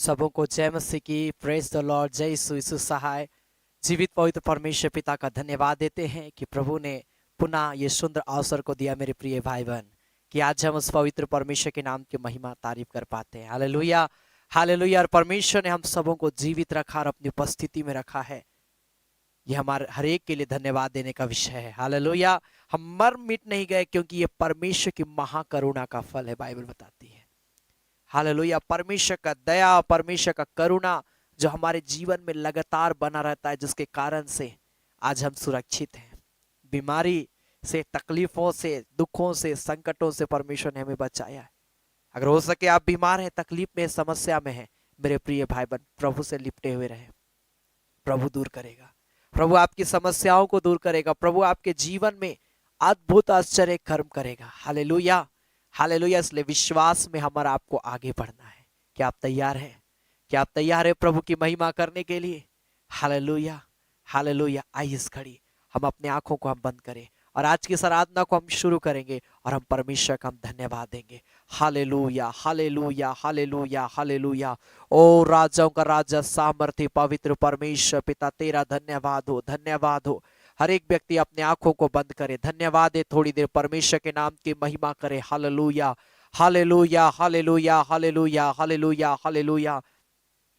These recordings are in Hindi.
सबों को जय मसीह की। Praise the Lord. जय यीशु सहाय। जीवित पवित्र परमेश्वर पिता का धन्यवाद देते हैं कि प्रभु ने पुनः ये सुंदर अवसर को दिया मेरे प्रिय भाई बहन, कि आज हम उस पवित्र परमेश्वर के नाम की महिमा तारीफ कर पाते हैं। Hallelujah, hallelujah. और परमेश्वर ने हम सबों को जीवित रखा और अपनी उपस्थिति में रखा है। ये हमारे हर एक के लिए धन्यवाद देने का विषय है। हालेलुया। हम मर मिट नहीं गए, क्योंकि ये परमेश्वर की महाकरुणा का फल है, बाइबल बताती है। हालेलुया। परमेश्वर का दया, परमेश्वर का करुणा जो हमारे जीवन में लगातार बना रहता है, जिसके कारण से आज हम सुरक्षित हैं। बीमारी से, तकलीफों से, दुखों से, संकटों से परमेश्वर ने हमें बचाया है। अगर हो सके आप बीमार हैं, तकलीफ में, समस्या में हैं, मेरे प्रिय भाई बहन, प्रभु से लिपटे हुए रहे। प्रभु दूर करेगा। प्रभु आपकी समस्याओं को दूर करेगा। प्रभु आपके जीवन में अद्भुत आश्चर्य कर्म करेगा। Hallelujah, hallelujah. इसलिए विश्वास में हमारा आपको आगे बढ़ना है। क्या आप तैयार हैं? क्या आप तैयार हैं प्रभु की महिमा करने के लिए? Hallelujah, hallelujah. आइए इस घड़ी हम अपने आंखों को हम बंद करें और आज की इस आराधना को हम शुरू करेंगे और हम परमेश्वर का हम धन्यवाद देंगे। Hallelujah, hallelujah, hallelujah, hallelujah. ओ राजाओं का राजा, सामर्थ्य पवित्र परमेश्वर पिता, तेरा धन्यवाद हो, धन्यवाद हो। हर एक व्यक्ति अपने आंखों को बंद करे, धन्यवाद दे, थोड़ी देर परमेश्वर के नाम की महिमा करे। Hallelujah, hallelujah, hallelujah, hallelujah, hallelujah, hallelujah.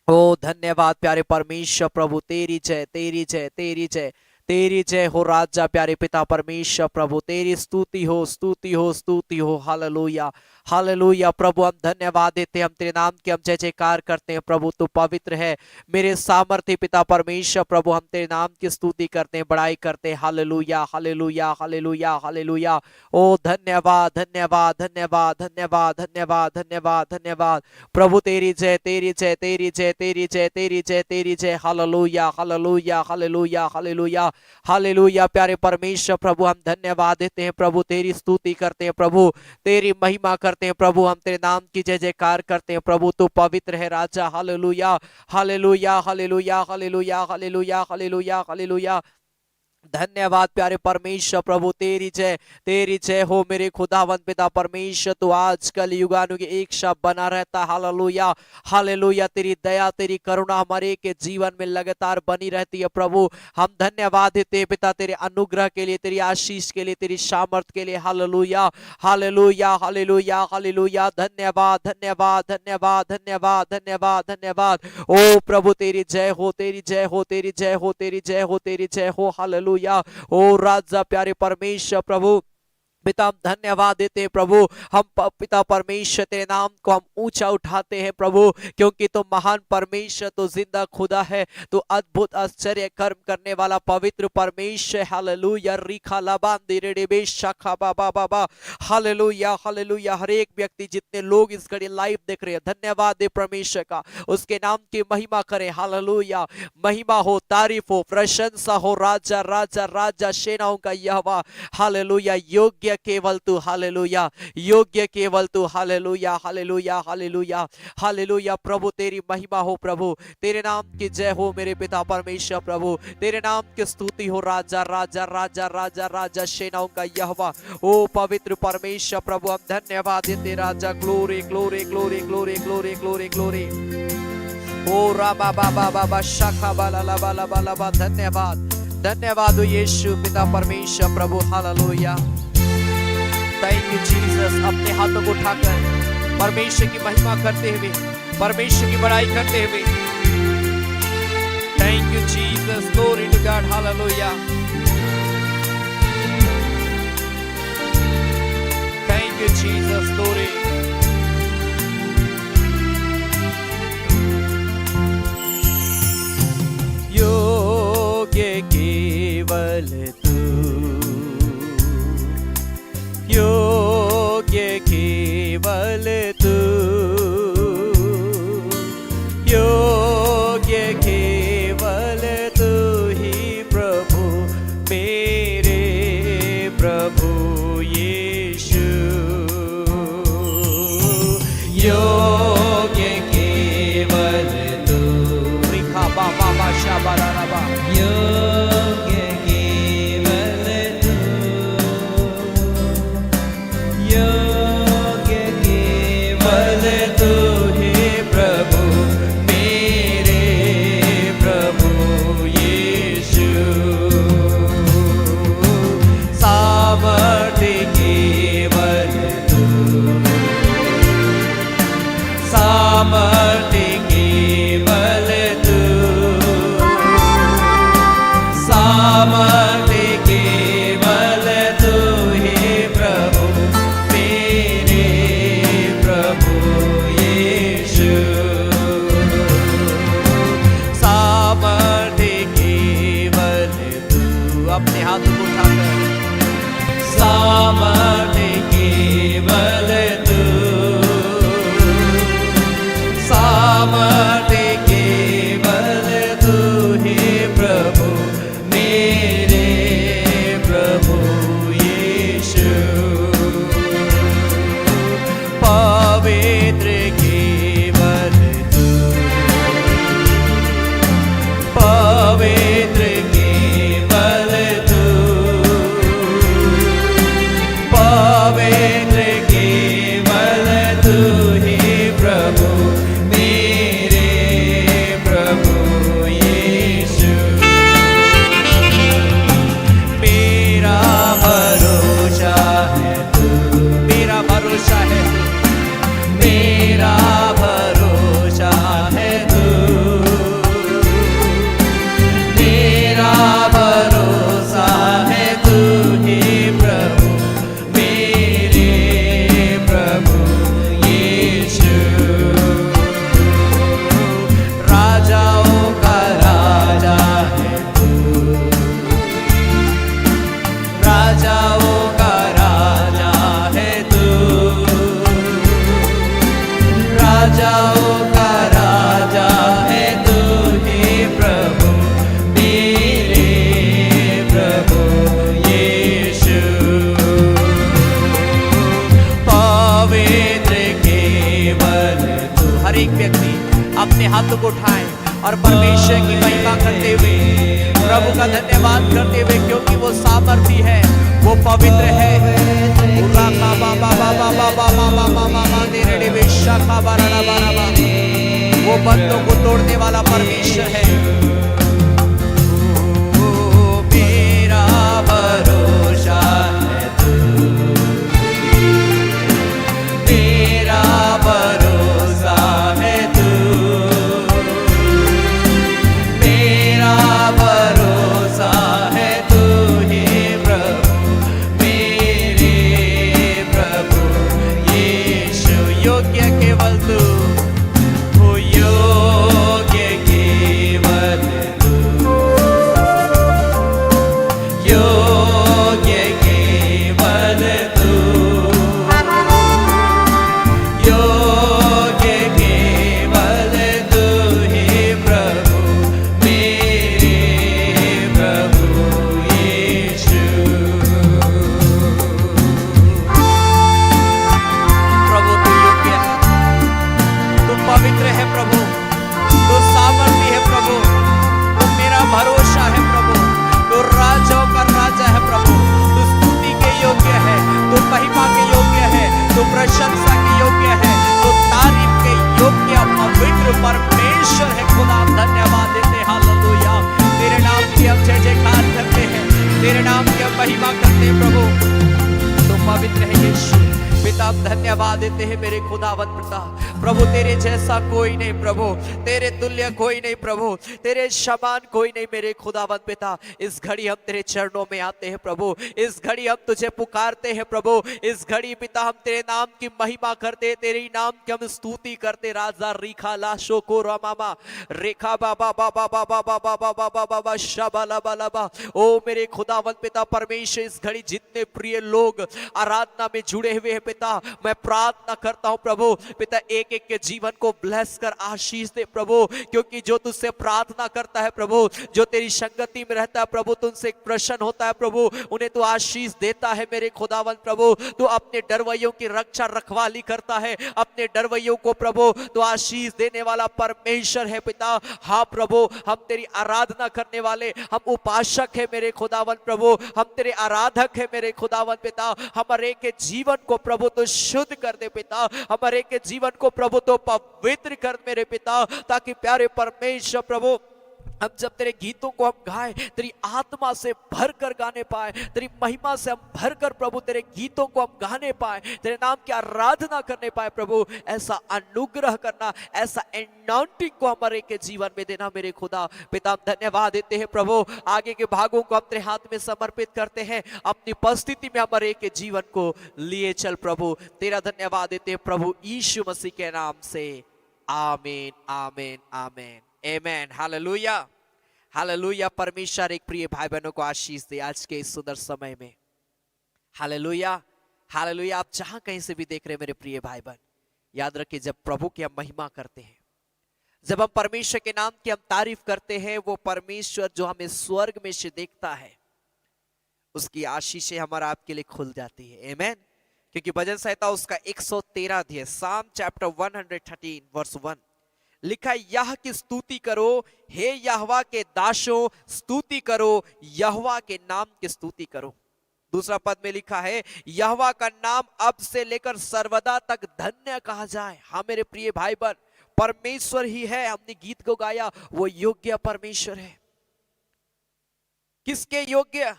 ओ धन्यवाद प्यारे परमेश्वर प्रभु, तेरी जय, तेरी जय, तेरी जय, तेरी जय हो राजा। प्यारे पिता परमेश्वर प्रभु, तेरी स्तुति हो, स्तुति हो, स्तुति हो। Hallelujah, hallelujah. प्रभु हम धन्यवाद देते हैं, हम तेरे नाम के हम जय जयकार करते हैं। प्रभु तू पवित्र है, मेरे सामर्थ्य पिता परमेश्वर प्रभु, हम तेरे नाम की स्तुति करते हैं, बड़ाई करते हैं। Hallelujah, hallelujah, hallelujah, hallelujah. ओ धन्यवाद, धन्यवाद, धन्यवाद, धन्यवाद, धन्यवाद, धन्यवाद, धन्यवाद। प्रभु तेरी जय, तेरी जय, तेरी जय, तेरी जय, तेरी जय, तेरी जय। Hallelujah, hallelujah, hallelujah, hallelujah, hallelujah. प्यारे परमेश्वर प्रभु हम धन्यवाद देते हैं। प्रभु तेरी स्तुति करते हैं, प्रभु तेरी महिमा करते हैं। प्रभु हम तेरे नाम की जय जयकार करते हैं। प्रभु तू पवित्र है राजा। Hallelujah, hallelujah, hallelujah, hallelujah, hallelujah, hallelujah, hallelujah. धन्यवाद प्यारे परमेश्वर प्रभु, तेरी जय, तेरी जय हो मेरे खुदावंद पिता परमेश्वर। तू आजकल युगानुग एक शब्द बना रहता। Hallelujah, hallelujah. तेरी दया, तेरी करुणा हमारे के जीवन में लगातार बनी रहती है। प्रभु हम धन्यवाद देते हैं पिता, तेरे अनुग्रह के लिए, तेरी आशीष के लिए, तेरी सामर्थ के लिए। Hallelujah, hallelujah, hallelujah, hallelujah. धन्यवाद, धन्यवाद, धन्यवाद, धन्यवाद, धन्यवाद, धन्यवाद। ओ प्रभु तेरी जय हो, तेरी जय हो, तेरी जय हो, तेरी जय हो, तेरी जय हो। हालेलुया। ओ राजा प्यारे परमेश्वर प्रभु पिता हम धन्यवाद देते हैं। प्रभु हम पिता परमेश्वर तेरे नाम को हम ऊंचा उठाते हैं प्रभु, क्योंकि तो महान परमेश्वर, तो जिंदा खुदा है, तो अद्भुत आश्चर्य कर्म करने वाला पवित्र परमेश्वर। हालेलुया, रिखा लाबांदी रेडे शाखा बाबा बाबा। Hallelujah, hallelujah. हर एक व्यक्ति, जितने लोग इस घड़ी लाइव देख रहे हैं, धन्यवाद दे परमेश्वर का, उसके नाम की महिमा करें। हालेलुया, महिमा हो, तारीफ हो, प्रशंसा हो। राजा, राजा, राजा, सेनाओं का यहोवा। हालेलुया, योग्य केवल तू। हालेलुया, योग्य केवल तू। Hallelujah, hallelujah, hallelujah, hallelujah. प्रभु तेरी महिमा हो, प्रभु तेरे नाम की जय हो मेरे पिता परमेश्वर प्रभु, तेरे नाम की स्तुति हो। राजा, राजा, राजा, राजा, राजा, सेनाओं का यहोवा। ओ पवित्र परमेश्वर प्रभु हम धन्यवाद देते राजा। Glory, glory, glory, glory, glory, glory, glory. ओ राबा बाबा बाबा शाखा बाला ला बाला बाला बा। धन्यवाद, धन्यवाद यीशु पिता परमेश्वर प्रभु। Hallelujah, thank you Jesus. अपने हाथों को उठाकर परमेश्वर की महिमा करते हुए, परमेश्वर की बड़ाई करते हुए। Thank you Jesus, glory to God. Hallelujah, thank you Jesus, glory. योग्य केवल तू, योग्य केवल तू, योग्य केवल तू ही प्रभु, मेरे प्रभु यीशु। योग्य केवल तू, रिखा बाबा बाशा बाला बाबा। योग्य केवल तू, योग्य केवल सामर्थ्य केवल तू ही प्रभु, मेरे प्रभु यीशु। सामर्थ्य केवल तू, अपने हाथ को उठाकर, सामर्थ्य केवल तू, सामर्थ्य केवल तू ही प्रभु, मेरे प्रभु यीशु। पवित्र केवल तू, पवित्र केवल तू, पवित्र केवल तू ही प्रभु, मेरे प्रभु यीशु। मेरा भरोसा है तू, मेरा भरोसा है तू, मेरा भरोसा है तू, मेरा भरोसा है तू ही प्रभु, मेरे प्रभु यीशु। राजाओं का राजा है तू, राजाओं का राजा है तू, राजाओं का राजा है तू ही प्रभु, मेरे प्रभु यीशु। पवित्र केवल तू। हर एक व्यक्ति अपने हाथों को उठाए और परमेश्वर की महिमा करते हुए, प्रभु का धन्यवाद करते हुए, क्योंकि वो सामर्थी है, वो पवित्र है। वो बंदों को तोड़ने वाला परमेश्वर है। मेरा भरोसा है तू, मेरा भरोसा है तू, मेरा भरोसा है तू ही प्रभु, मेरे प्रभु यीशु। योग्य केवल तू, ओ योग्य केवल तू, योग्य केवल तू, योग्य केवल तू ही प्रभु, मेरे प्रभु यीशु। प्रभु तू योग्य है, तू पवित्र है प्रभु, तू सामर्थी है प्रभु, तू मेरा भरोसा है प्रभु, तू राजाओं का राजा है प्रभु, तू स्तुति के योग्य है, तू महिमा के योग्य है, तू प्रशंसा के योग्य है, तू तारीफ के योग्य पवित्र परमेश्वर है। खुदा धन्यवाद देते हैं, हालेलुया। तेरे नाम की हम जय जयकार करते हैं, तेरे नाम की हम महिमा करते हैं प्रभु, तू पवित्र है यीशु। पिता हम धन्यवाद देते हैं मेरे खुदावंद पिता, प्रभु तेरे जैसा कोई नहीं प्रभु, तेरे तुल्य कोई नहीं प्रभु, तेरे समान कोई नहीं मेरे खुदावंद पिता। इस घड़ी हम तेरे चरणों में आते हैं प्रभु, इस घड़ी हम तुझे पुकारते हैं प्रभु, इस घड़ी पिता हम तेरे नाम की महिमा करते, तेरे नाम की हम स्तुति करते। राजा रिखा लाशो को रमामा रेखा बाबा बाबा बाबा बाबा बाबा बाबा शबाला बाबा। ओ मेरे खुदावंद पिता परमेश्वर, इस घड़ी जितने प्रिय लोग आराधना में जुड़े हुए हैं पिता, मैं प्रार्थना करता हूं प्रभु पिता, एक एक के जीवन को ब्लेस कर आशीष दे प्रभु, क्योंकि जो तुझसे प्रार्थना करता है प्रभु, जो तेरी संगति में रहता है प्रभु, तुझसे प्रसन्न होता है प्रभु, उन्हें तू आशीष देता है मेरे खुदावंद प्रभु। तू अपने डरवैयों की रक्षा रखवाली करता है, अपने डरवैयों को प्रभु तो आशीष देने वाला परमेश्वर है पिता। हाँ प्रभु, हम तेरी आराधना करने वाले, हम उपासक है मेरे खुदावंद प्रभु, हम तेरे आराधक है मेरे खुदावंद पिता। हमारे के जीवन को प्रभु तो शुद्ध कर दे पिता, हमारे के जीवन को प्रभु तो पवित्र कर मेरे पिता, ताकि प्यारे परमेश्वर प्रभु हम जब तेरे गीतों को हम गाए, तेरी आत्मा से भर कर गाने पाए, तेरी महिमा से हम भर कर प्रभु तेरे गीतों को हम गाने पाए, तेरे नाम की आराधना करने पाए प्रभु, ऐसा अनुग्रह करना, ऐसा एनॉइंटिंग को हमारे के जीवन में देना मेरे खुदा पिता। हम धन्यवाद देते हैं प्रभु, आगे के भागों को हम तेरे हाथ में समर्पित करते हैं, अपनी उपस्थिति में हमारे के जीवन को लिए चल प्रभु। तेरा धन्यवाद देते हैं प्रभु यीशु मसीह के नाम से, आमीन आमीन आमीन आमेन। Hallelujah hallelujah. परमेश्वर एक प्रिय भाई बहनों को आशीष दे आज के इस सुंदर समय में। Hallelujah hallelujah. आप जहां कहीं से भी देख रहे हैं मेरे प्रिय भाई बहन, याद रखिए जब प्रभु की हम महिमा करते हैं, जब हम परमेश्वर के नाम की हम तारीफ करते हैं, वो परमेश्वर जो हमें स्वर्ग में से देखता है, उसकी आशीषें हमारा आपके लिए खुल जाती है। आमीन। क्योंकि भजन संहिता उसका 113 अध्याय, साम चैप्टर 113 वर्स 1 लिखा है, यह की स्तुति करो हे यहोवा के दासों, स्तुति करो यहोवा के नाम की स्तुति करो। दूसरा पद में लिखा है, यहोवा का नाम अब से लेकर सर्वदा तक धन्य कहा जाए। हाँ मेरे प्रिय भाई बहन, परमेश्वर ही है, हमने गीत को गाया, वो योग्य परमेश्वर है। किसके योग्य?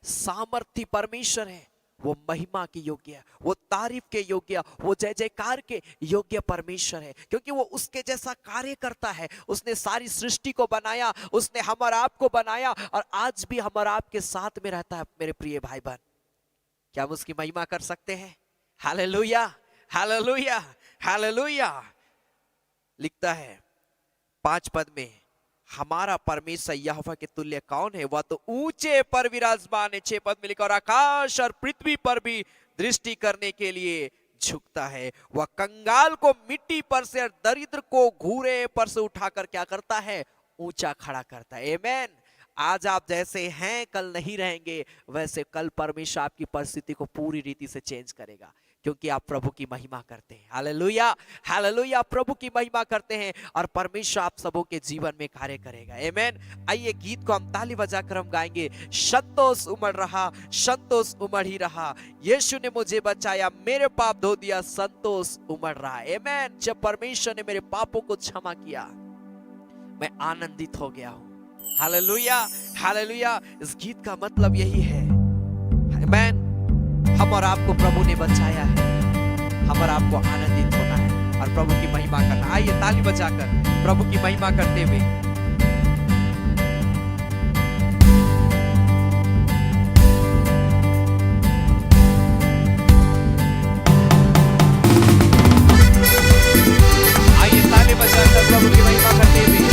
सामर्थी परमेश्वर है, वो महिमा के योग्य, वो तारीफ के योग्य, वो जय जयकार के योग्य परमेश्वर है। क्योंकि वो उसके जैसा कार्य करता है, उसने सारी सृष्टि को बनाया, उसने हम और आप को बनाया, और आज भी हम और आप के साथ में रहता है। मेरे प्रिय भाई बहन, क्या हम उसकी महिमा कर सकते हैं? Hallelujah hallelujah hallelujah. लिखता है 5 पद में, हमारा परमेश्वर यहोवा के तुल्य कौन है? वह तो ऊंचे पर विराजमान है। 6 पद में लिखा, और आकाश और पृथ्वी पर भी दृष्टि करने के लिए झुकता है। वह कंगाल को मिट्टी पर से और दरिद्र को घूरे पर से उठाकर क्या करता है? ऊंचा खड़ा करता है। आमीन। आज आप जैसे हैं कल नहीं रहेंगे, वैसे कल परमेश्वर आपकी परिस्थिति को पूरी रीति से चेंज करेगा, क्योंकि आप प्रभु की महिमा करते हैं। Hallelujah hallelujah. प्रभु की महिमा करते हैं और परमेश्वर आप सबों के जीवन में कार्य करेगा। आमीन। आइए गीत को हम ताली बजाकर हम गाएंगे, संतोष उमड़ रहा, संतोष उमड़ ही रहा, यीशु ने मुझे बचाया, मेरे पाप धो दिया, संतोष उमड़ रहा। आमीन। जब परमेश्वर ने मेरे पापों को क्षमा किया, मैं आनंदित हो गया हूं। Hallelujah hallelujah. इस गीत का मतलब यही है। आमीन। हम और आपको प्रभु ने बचाया है, हम और आपको आनंदित होना है और प्रभु की महिमा करना। आइए ताली बजाकर प्रभु की महिमा करते हुए प्रभु की महिमा करते हुए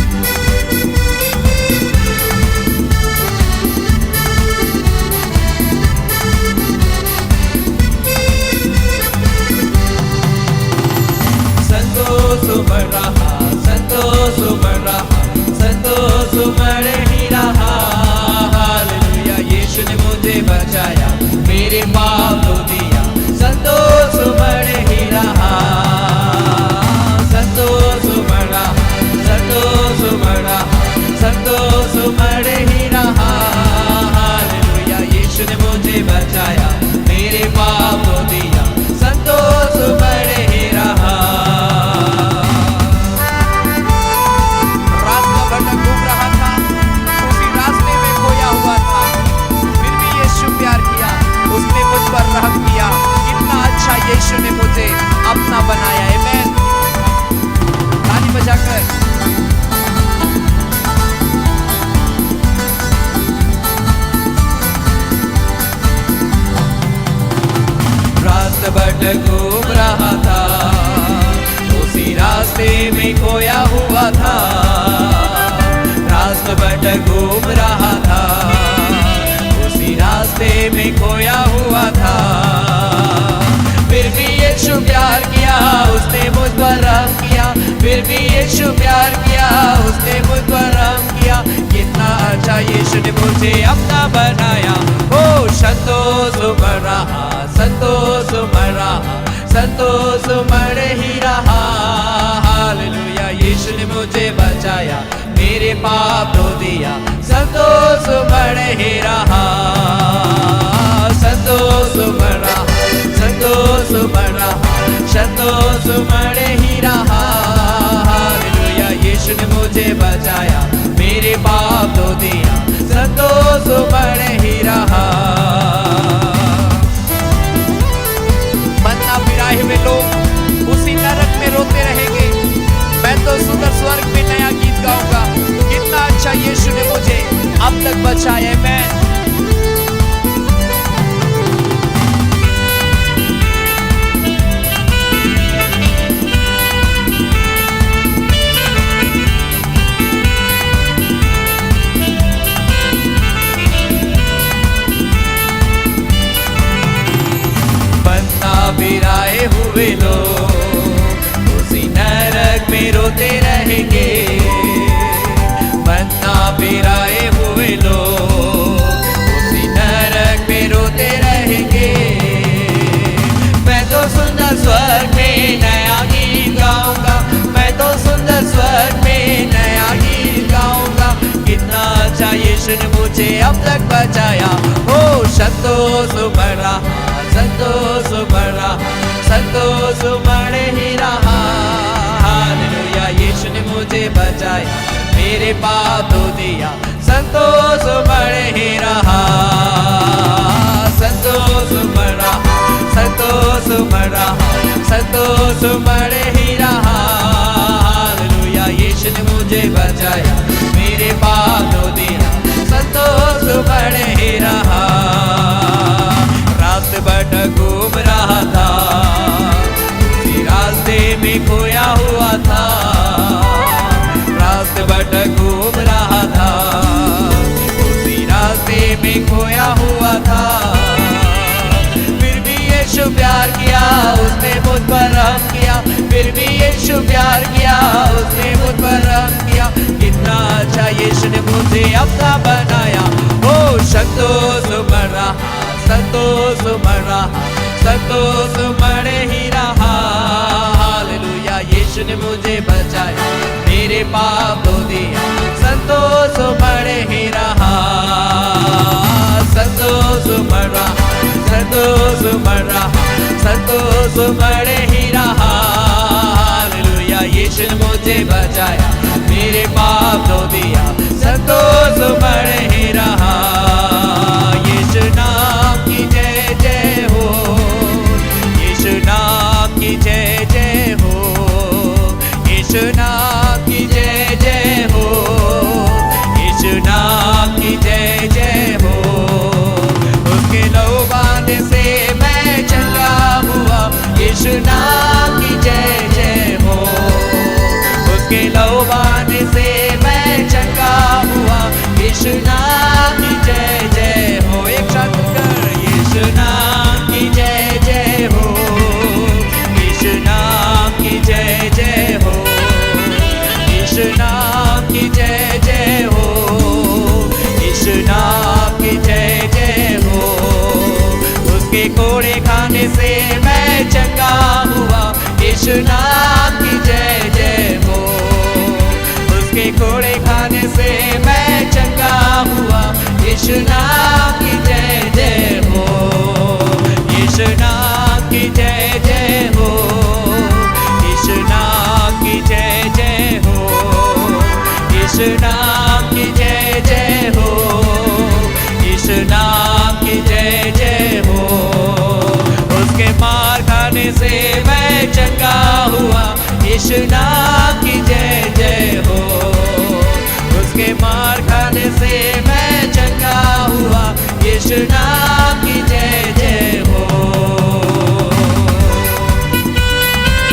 संतोष उमड़ रहा, संतोष उमड़ रहा, संतोष उमड़ ही रहा। हालेलुया। यीशु ने मुझे बचाया, मेरे पाप धो दिया, संतोष उमड़ ही रहा, संतोष उमड़ रहा, संतोष उमड़ रहा, संतोष उमड़ ही रहा। हालेलुया। यीशु ने मुझे बचाया, मेरे पाप धो दिया, संतोष उमड़ ही रहा। रहम किया, कितना अच्छा यीशु ने मुझे अपना बनाया। आमीन। ताली बजाकर रात भर घूम रहा था, उसी रास्ते में खोया हुआ था, रात भर घूम रहा था, रास्ते में खोया हुआ था, फिर भी यीशु प्यार किया, उसने मुझ पर रहम किया, फिर भी यीशु प्यार किया, उसने मुझ पर रहम किया। कितना अच्छा यीशु ने मुझे अपना बनाया। ओ संतोष उमड़ रहा, संतोष उमड़ रहा, संतोष उमड़ ही रहा। हालेलुया। यीशु ने मुझे बचाया, मेरे पाप धो दिया, संतोष उमड़ ही रहा, संतोष उमड़ रहा, संतोष उमड़ रहा, संतोष उमड़ ही रहा। हालेलुया। यीशु ने मुझे बचाया, मेरे पाप पाप धो दिया, संतोष बढ़ ही रहा। बनना फिराए हुए लोग उसी नरक में रोते रहेंगे, मैं तो सुंदर स्वर्ग में नया गीत गाऊंगा, कितना अच्छा यीशु ने मुझे अब तक बचाया। मैं बिराए हुए लोग उसी नरक में रोते रहेंगे, बनना बिराए हुए लोग उसी नरक में रोते रहेंगे। मैं तो सुंदर स्वर्ग में नया गीत गाऊंगा, मैं तो सुंदर स्वर्ग में नया गीत गाऊंगा, कितना अच्छा यीशु ने मुझे अब तक बचाया। ओ संतोष बढ़ रहा, संतोष बढ़ रहा, संतोष बढ़ ही रहा। हालेलुया, यीशु ने मुझे बचाया, मेरे पाप धो दिया, संतोष बढ़ ही रहा, संतोष बढ़ रहा, संतोष बढ़ रहा, संतोष बढ़ ही रहा। हालेलुया, यीशु ने मुझे बचाया, मेरे पाप धो दिया, संतोष बढ़ ही रहा। रात भर घूम रहा था, उसी रास्ते में खोया हुआ था, रात भर घूम रहा था, उसी रास्ते में खोया हुआ था। फिर भी यीशु प्यार किया, उसने मुझ पर रहम किया, फिर भी यीशु प्यार किया, उसने मुझ पर रहम किया, कितना अच्छा यीशु ने मुझे अपना बनाया। ओ संतोष बढ़ रहा, संतोष बढ़ रहा, संतोष बढ़ ही रहा। हालेलुया, यीशु ने मुझे बचाया, मेरे पाप धो दिया, संतोष बढ़ ही रहा, संतोष बढ़ रहा, संतोष बढ़ रहा, संतोष बढ़ ही रहा। हालेलुया, यीशु ने मुझे बचाया, मेरे पाप धो दिया, संतोष बढ़ ही रहा। यीशु नाम की जय जय हो, यीशु नाम की जय जय हो, यीशु नाम की जय जय हो, यीशु नाम की जय जय हो। उसके लहू से मैं चंगा हुआ, यीशु नाम की जय जय हो, उसके लहू से मैं चंगा हुआ, यीशु नाम की जय जय हो। एक साथ कर, यीशु नाम की जय जय हो, यीशु नाम की जय जय हो, यीशु नाम की जय जय हो, यीशु नाम की जय जय हो। उसके कोड़े खाने से मैं चंगा हुआ, यीशु नाम की जय जय हो, उसके कोड़े खाने से मैं चंगा हुआ, यीशु नाम की जय जय हो, यीशु नाम की जय जय हो, यीशु नाम की जय जय हो, यीशु नाम की जय जय हो, यीशु नाम की जय जय हो। उसके मार खाने से मैं चंगा हुआ, यीशु नाम की जय जय हो, उसके मार खाने से मैं चंगा हुआ, यीशु नाम की जय जय हो।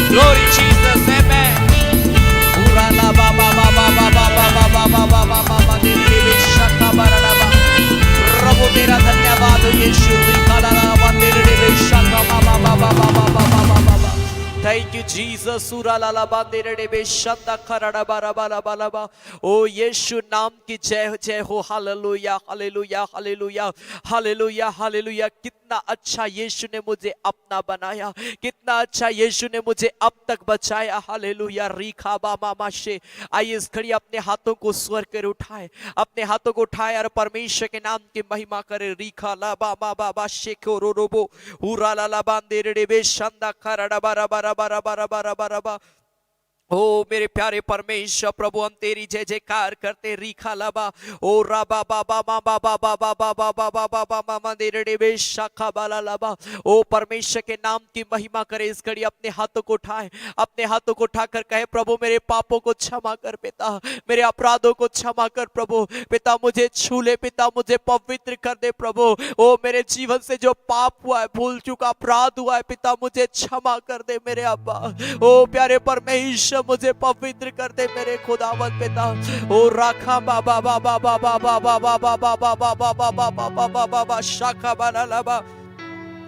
Glory Jesus, amen. Ura la ba ba ba ba ba ba ba ba ba ba ba ba ba ba तेरे बेशक बरना बा, प्रभु तेरा धन्यवाद यीशु, रिकाला ला बा तेरे बेशक बा बा बा बा बा बा बा बा बा बा। Thank you Jesus. Ura la la ba तेरे बेशक खरड़ा बारा बारा बारा बा। ओ यीशु नाम की जय जय हो। Hallelujah hallelujah hallelujah hallelujah hallelujah. कितना अच्छा यीशु ने मुझे अपना बनाया, कितना अच्छा यीशु ने मुझे अब तक बचाया। हालेलुया रीखा बामा माशे। आइए इस घड़ी अपने हाथों को स्वर कर उठाए, अपने हाथों को उठाए और परमेश्वर के नाम की महिमा करे। रीखा ला बाबा बाबा शेखो रो रोबो हुरा ला ला बांदे रे बे शंदा खरड़ा बारा बारा बारा बारा बारा बारा बा। ओ मेरे प्यारे परमेश्वर प्रभु, हम तेरी जय जयकार करते। रीखा लाबा ओ राबा बाबा बाबा बाबा बाबा बाबा बाबा बाबा मंदिर बे शाखा बाला लाबा। ओ परमेश्वर के नाम की महिमा करे। इस घड़ी अपने हाथों को उठाए, अपने हाथों को उठाकर कहे, प्रभु मेरे पापों को क्षमा कर पिता, मेरे अपराधों को क्षमा कर प्रभु। पिता मुझे छू ले पिता, मुझे पवित्र कर दे प्रभु। ओ मेरे जीवन से जो पाप हुआ है, भूल चुका अपराध हुआ है पिता, मुझे क्षमा कर दे मेरे अब्बा। ओ प्यारे परमेश्वर मुझे पवित्र कर दे मेरे खुदावंद पिता। ओ राखा बाबा बाबा बाबा बाबा बाबा बाबा बाबा बाबा बाबा बाबा शाखा बाला लाबा।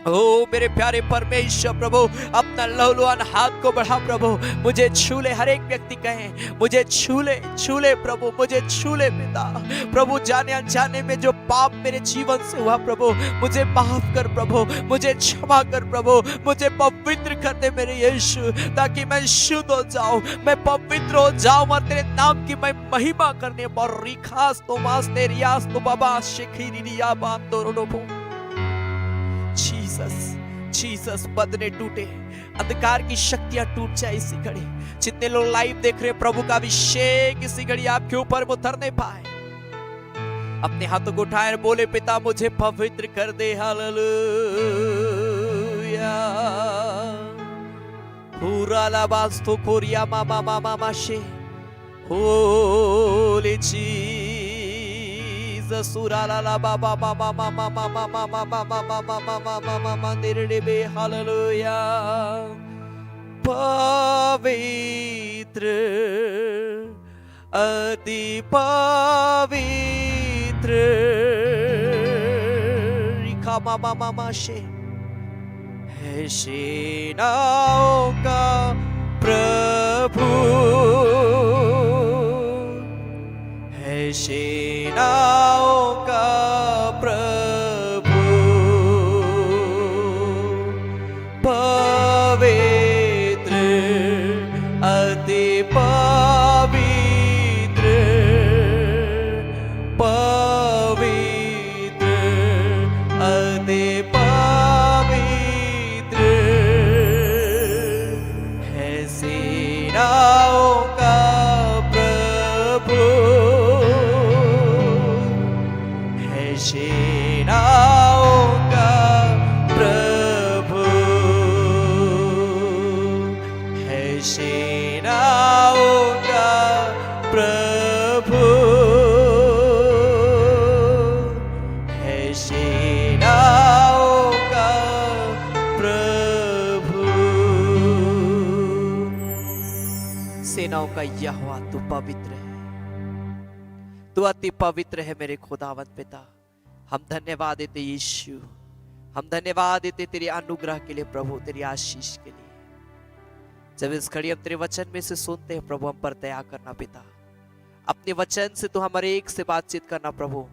ओ मेरे प्यारे परमेश्वर प्रभु, अपना लहूलुहान हाथ को बढ़ा प्रभु, मुझे छू ले। हर एक व्यक्ति कहे मुझे छू ले प्रभु, मुझे छू ले पिता। प्रभु जाने अनजाने में जो पाप मेरे जीवन से हुआ प्रभु, मुझे माफ कर प्रभु, मुझे क्षमा कर प्रभु, मुझे पवित्र कर दे मेरे यीशु, ताकि मैं शुद्ध हो जाऊं, मैं पवित्र हो जाऊं और तेरे नाम की मैं महिमा करने पर रिखास तो मास तेरियास तो बाबा शिखिरिया बांदोरोडोपो। जीसस जीसस, बदने टूटे, अंधकार की शक्तियां टूट जाए इसी घड़ी। जितने लोग लाइव देख रहे हैं, प्रभु का अभिषेक इसी घड़ी आपके ऊपर उतरने पाए। अपने हाथों को उठाए बोले, पिता मुझे पवित्र कर दे। हालेलुया। पूरा लाबास तो कोरिया मामा मामा माशे। Holi Surala baba mama mama mama mama mama mama mama mama nirbe hallelujah. पवित्र अति पवित्र रिखा मामा मामा शे है सेनाओं का प्रभु, है सेनाओं का प्रभु, पवित्र अति पवित्र, पवित्र अति पवित्र है सेनाओं का प्रभु, सेनाओं का प्रभु, है सेनाओं का प्रभु, है सेनाओं का प्रभु। सेनाओं का यहोवा तू पवित्र है, तू अति पवित्र है मेरे खुदावंद पिता। हम धन्यवाद देते यीशु, हम धन्यवाद देते तेरे अनुग्रह के लिए प्रभु, तेरी आशीष के लिए। जब इस घड़ी हम तेरे वचन में से सुनते हैं प्रभु, हम पर दया करना पिता। अपने वचन से तू हमारे एक से बातचीत करना प्रभु,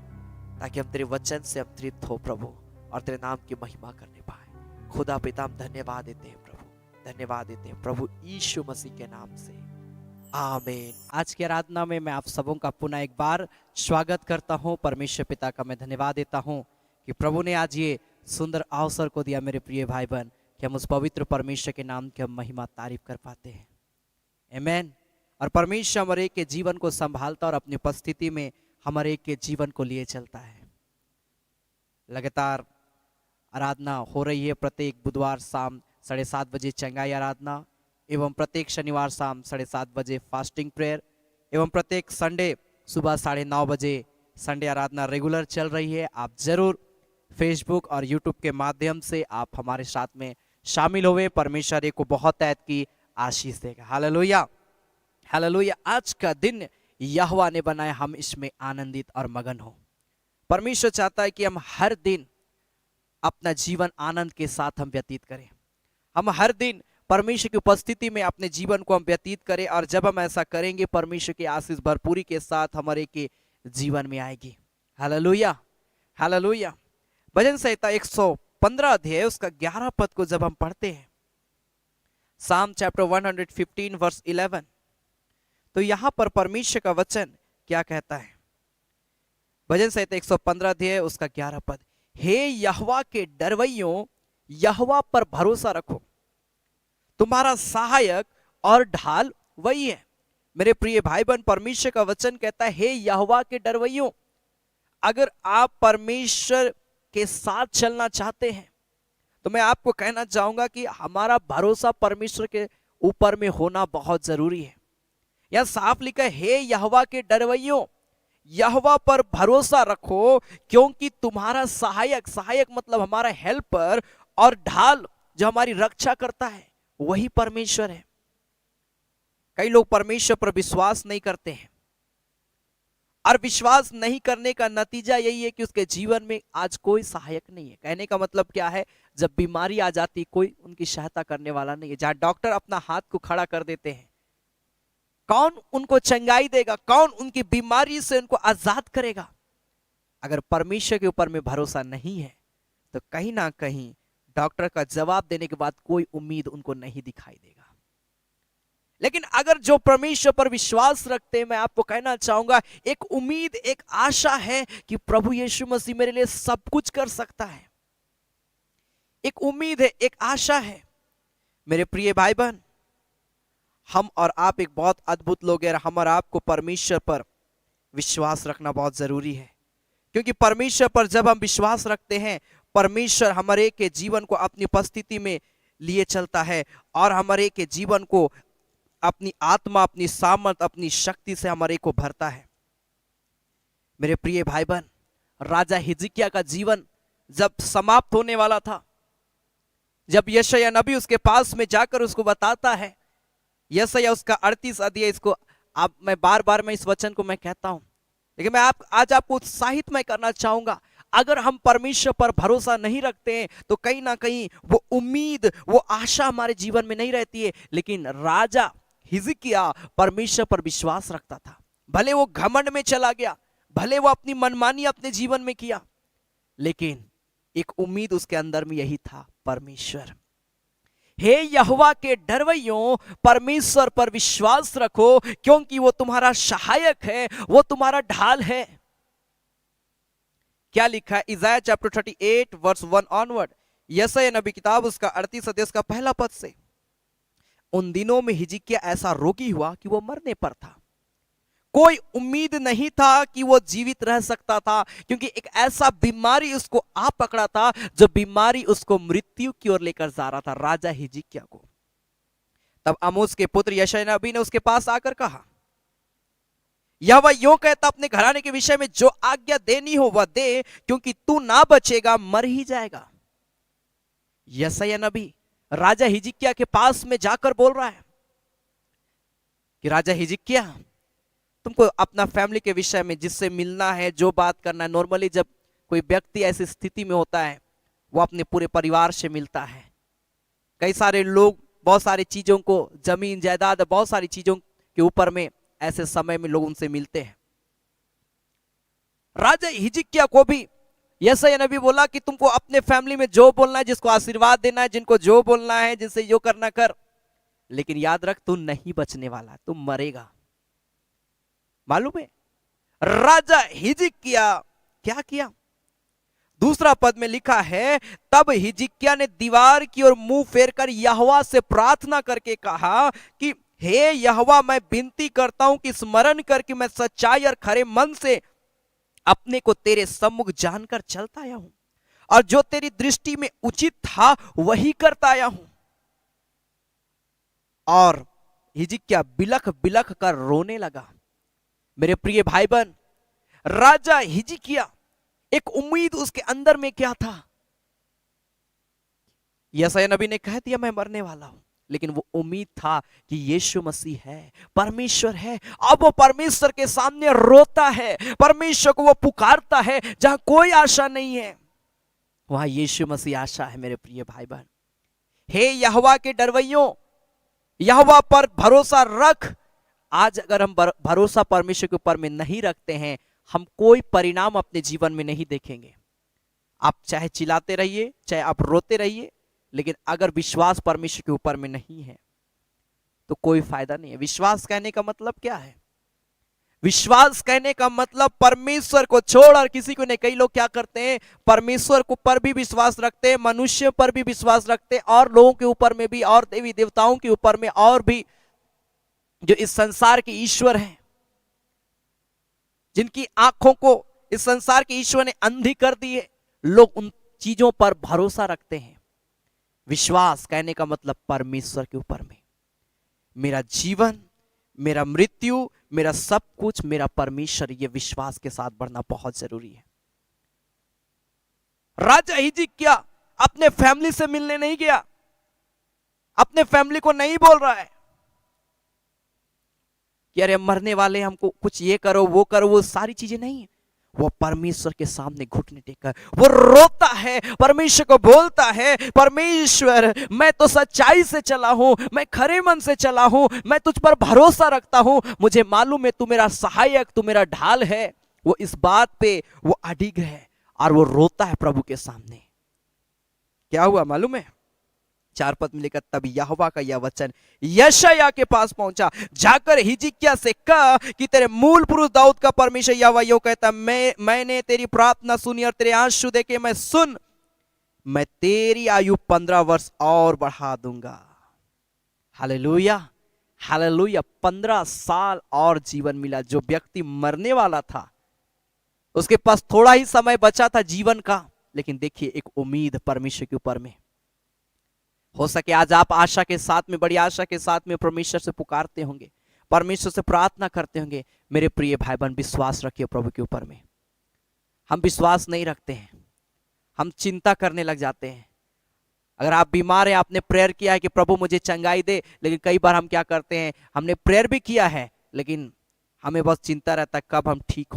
ताकि हम तेरे वचन से हम तृप्त हो प्रभु और तेरे नाम की महिमा करने पाए। खुदा पिता हम धन्यवाद देते हैं प्रभु, धन्यवाद देते हैं प्रभु यीशु मसीह के नाम से, आमीन। आज की आराधना में मैं आप सबों का पुनः एक बार स्वागत करता हूं। परमेश्वर पिता का मैं धन्यवाद देता हूं कि प्रभु ने आज ये सुंदर अवसर को दिया मेरे प्रिय भाई बहन, कि हम उस पवित्र परमेश्वर के नाम की हम महिमा तारीफ कर पाते हैं। आमीन। और परमेश्वर हमारे एक के जीवन को संभालता और अपनी उपस्थिति में हमारे एक के जीवन को लिए चलता है। लगातार आराधना हो रही है। प्रत्येक बुधवार शाम 7:30 बजे चंगाई आराधना, एवं प्रत्येक शनिवार शाम 7:30 बजे फास्टिंग प्रेयर, एवं प्रत्येक संडे सुबह 9:30 बजे संडे आराधना रेगुलर चल रही है। आप जरूर फेसबुक और यूट्यूब के माध्यम से आप हमारे साथ में शामिल हुए। परमेश्वर एक को बहुत ऐत की आशीष देगा। Hallelujah, hallelujah. आज का दिन यहोवा ने बनाया, हम इसमें आनंदित और मगन हो। परमेश्वर चाहता है कि हम हर दिन अपना जीवन आनंद के साथ हम व्यतीत करें। हम हर दिन परमेश्वर की उपस्थिति में अपने जीवन को हम व्यतीत करें, और जब हम ऐसा करेंगे परमेश्वर की आशीष भरपूरी के साथ हमारे के जीवन में आएगी। Hallelujah, hallelujah. भजन संहिता 115 अध्याय उसका 11 पद को जब हम पढ़ते हैं, साम चैप्टर 115 वर्स 11, तो यहां पर परमेश्वर का वचन क्या कहता है? भजन संहिता 115 अध्याय उसका 11 पद, हे यहोवा के डरवैयों, यहोवा पर भरोसा रखो, तुम्हारा सहायक और ढाल वही है। मेरे प्रिय भाई बहन, परमेश्वर का वचन कहता है, हे यहोवा के डरवैयों, अगर आप परमेश्वर के साथ चलना चाहते हैं तो मैं आपको कहना चाहूंगा कि हमारा भरोसा परमेश्वर के ऊपर में होना बहुत जरूरी है। यह साफ लिखा है, हे यहोवा के डरवैयों, यहोवा पर भरोसा रखो, क्योंकि तुम्हारा सहायक, सहायक मतलब हमारा हेल्पर और ढाल जो हमारी रक्षा करता है वही परमेश्वर है। कई लोग परमेश्वर पर विश्वास नहीं करते हैं और विश्वास नहीं करने का नतीजा यही है कि उसके जीवन में आज कोई सहायक नहीं है। कहने का मतलब क्या है, जब बीमारी आ जाती कोई उनकी सहायता करने वाला नहीं है। जहां डॉक्टर अपना हाथ को खड़ा कर देते हैं, कौन उनको चंगाई देगा, कौन उनकी बीमारी से उनको आजाद करेगा? अगर परमेश्वर के ऊपर में भरोसा नहीं है तो कहीं ना कहीं डॉक्टर का जवाब देने के बाद कोई उम्मीद उनको नहीं दिखाई देगा। लेकिन अगर जो परमेश्वर पर विश्वास रखते हैं, मैं आपको कहना चाहूंगा, एक उम्मीद, एक आशा है कि प्रभु यीशु मसीह मेरे लिए सब कुछ कर सकता है। एक उम्मीद है, एक आशा है। मेरे प्रिय भाई बहन, हम और आप एक बहुत अद्भुत लोग हैं। हम और आपको परमेश्वर पर विश्वास रखना बहुत जरूरी है, क्योंकि परमेश्वर पर जब हम विश्वास रखते हैं, परमेश्वर हमारे के जीवन को अपनी उपस्थिति में लिए चलता है और हमारे के जीवन को अपनी आत्मा, अपनी सामर्थ, अपनी शक्ति से हमारे को भरता है। मेरे प्रिय भाई बहन, राजा हिजकिय्याह का जीवन जब समाप्त होने वाला था, जब यशायाह नबी उसके पास में जाकर उसको बताता है, यशायाह उसका 38 अध्याय, इसको आप, मैं बार बार मैं इस वचन को मैं कहता हूं, लेकिन मैं आज आपको उत्साहित मैं करना चाहूंगा। अगर हम परमेश्वर पर भरोसा नहीं रखते हैं तो कहीं ना कहीं वो उम्मीद, वो आशा हमारे जीवन में नहीं रहती है। लेकिन राजा हिजकिय्याह परमेश्वर पर विश्वास रखता था। भले वो घमंड में चला गया, भले वो अपनी मनमानी अपने जीवन में किया, लेकिन एक उम्मीद उसके अंदर में यही था, परमेश्वर। हे यहोवा के डरवैयों, परमेश्वर पर विश्वास रखो, क्योंकि वो तुम्हारा सहायक है, वो तुम्हारा ढाल है। क्या लिखा है इज़ाया चैप्टर 38 वर्स 1 ऑनवर्ड, यशायाह नबी किताब उसका 38 अध्याय का पहला पद से, उन दिनों में हिजकिय्याह ऐसा रोगी हुआ कि वो मरने पर था। कोई उम्मीद नहीं था कि वो जीवित रह सकता था, क्योंकि एक ऐसा बीमारी उसको आ पकड़ा था जो बीमारी उसको मृत्यु की ओर लेकर जा रहा था, राजा हिजकिय्याह को। तब आमोस के पुत्र यशायाह नबी ने उसके पास आकर कहा, यहोवा यूं कहता, अपने घराने के विषय में जो आज्ञा देनी हो वह दे, क्योंकि तू ना बचेगा, मर ही जाएगा। यशायाह नबी राजा हिजकिय्याह के पास में जाकर बोल रहा है कि राजा हिजकिय्याह, तुमको अपना फैमिली के विषय में जिससे मिलना है, जो बात करना है, नॉर्मली जब कोई व्यक्ति ऐसी स्थिति में होता है वो अपने पूरे परिवार से मिलता है। कई सारे लोग बहुत सारी चीजों को, जमीन जायदाद, बहुत सारी चीजों के ऊपर में ऐसे समय में लोग उनसे मिलते हैं। राजा हिजकिय्याह को भी यशायाह नबी बोला कि तुमको अपने फैमिली में जो बोलना है, जिसको आशीर्वाद देना है, जिनको जो बोलना है, जिनसे जो करना कर, लेकिन याद रख तू नहीं बचने वाला, तू मरेगा। मालूम है राजा हिजकिय्याह क्या किया? दूसरा पद में लिखा है, तब हिजकिय्याह ने दीवार की ओर मुंह फेरकर यहोवा से प्रार्थना करके कहा कि हे यहोवा, मैं विनती करता हूं कि स्मरण करके मैं सच्चाई और खरे मन से अपने को तेरे सम्मुख जानकर चलता आया हूं और जो तेरी दृष्टि में उचित था वही करता आया हूं। और हिजकिय्याह बिलख बिलख कर रोने लगा। मेरे प्रिय भाई बहन, राजा हिजकिय्याह, एक उम्मीद उसके अंदर में क्या था? यशायाह नबी ने कह दिया मैं मरने वाला हूं, लेकिन वो उम्मीद था कि यीशु मसीह है, परमेश्वर है। अब वो परमेश्वर के सामने रोता है, परमेश्वर को वो पुकारता है। जहां कोई आशा नहीं है वहां यीशु मसीह आशा है। मेरे प्रिय भाई बहन, हे यहोवा के डरवैयों, यहोवा पर भरोसा रख। आज अगर हम भरोसा परमेश्वर के ऊपर में नहीं रखते हैं, हम कोई परिणाम अपने जीवन में नहीं देखेंगे। आप चाहे चिल्लाते रहिए, चाहे आप रोते रहिए, लेकिन अगर विश्वास परमेश्वर के ऊपर में नहीं है तो कोई फायदा नहीं है। विश्वास कहने का मतलब क्या है? विश्वास कहने का मतलब परमेश्वर को छोड़ और किसी को नहीं। कई लोग क्या करते हैं, परमेश्वर को पर भी विश्वास रखते हैं, मनुष्य पर भी विश्वास रखते हैं, और लोगों के ऊपर में भी, और देवी देवताओं के ऊपर में और भी जो इस संसार के ईश्वर हैं, जिनकी आंखों को इस संसार के ईश्वर ने अंधी कर दी है, लोग उन चीजों पर भरोसा रखते हैं। विश्वास कहने का मतलब परमेश्वर के ऊपर में। मेरा जीवन, मेरा मृत्यु, मेरा सब कुछ मेरा परमेश्वर, ये विश्वास के साथ बढ़ना बहुत जरूरी है। राजा हिजकिय्याह अपने फैमिली से मिलने नहीं गया, अपने फैमिली को नहीं बोल रहा है कि अरे मरने वाले, हमको कुछ ये करो वो करो, वो सारी चीजें नहीं है। वो परमेश्वर के सामने घुटने टेककर वो रोता है, परमेश्वर को बोलता है, परमेश्वर मैं तो सच्चाई से चला हूं, मैं खरे मन से चला हूं, मैं तुझ पर भरोसा रखता हूं, मुझे मालूम है तू मेरा सहायक, तू मेरा ढाल है। वो इस बात पे वो अडिग है और वो रोता है प्रभु के सामने। क्या हुआ मालूम है? 4 पद में लिखा, तब यहोवा का यह वचन यशायाह के पास पहुंचा, जाकर हिजकिय्याह से कहा कि तेरे मूल पुरुष दाऊद का परमेश्वर यहोवा यूं कहता, मैंने तेरी प्रार्थना सुनी और तेरे आंसू देखे मैं तेरी आयु 15 वर्ष और बढ़ा दूंगा। Hallelujah, hallelujah. 15 साल और जीवन मिला। जो व्यक्ति मरने वाला था, उसके पास थोड़ा ही समय बचा था जीवन का, लेकिन देखिए एक उम्मीद परमेश्वर के ऊपर में। हो सके आज आप आशा के साथ में, बड़ी आशा के साथ में परमेश्वर से पुकारते होंगे, परमेश्वर से प्रार्थना करते होंगे। मेरे प्रिय भाई बहन, विश्वास रखिए प्रभु के ऊपर में। हम विश्वास नहीं रखते हैं, हम चिंता करने लग जाते हैं। अगर आप बीमार हैं, आपने प्रेयर किया है कि प्रभु मुझे चंगाई दे, लेकिन कई बार हम क्या करते हैं, हमने प्रेयर भी किया है, लेकिन हमें बस चिंता रहता है कब हम ठीक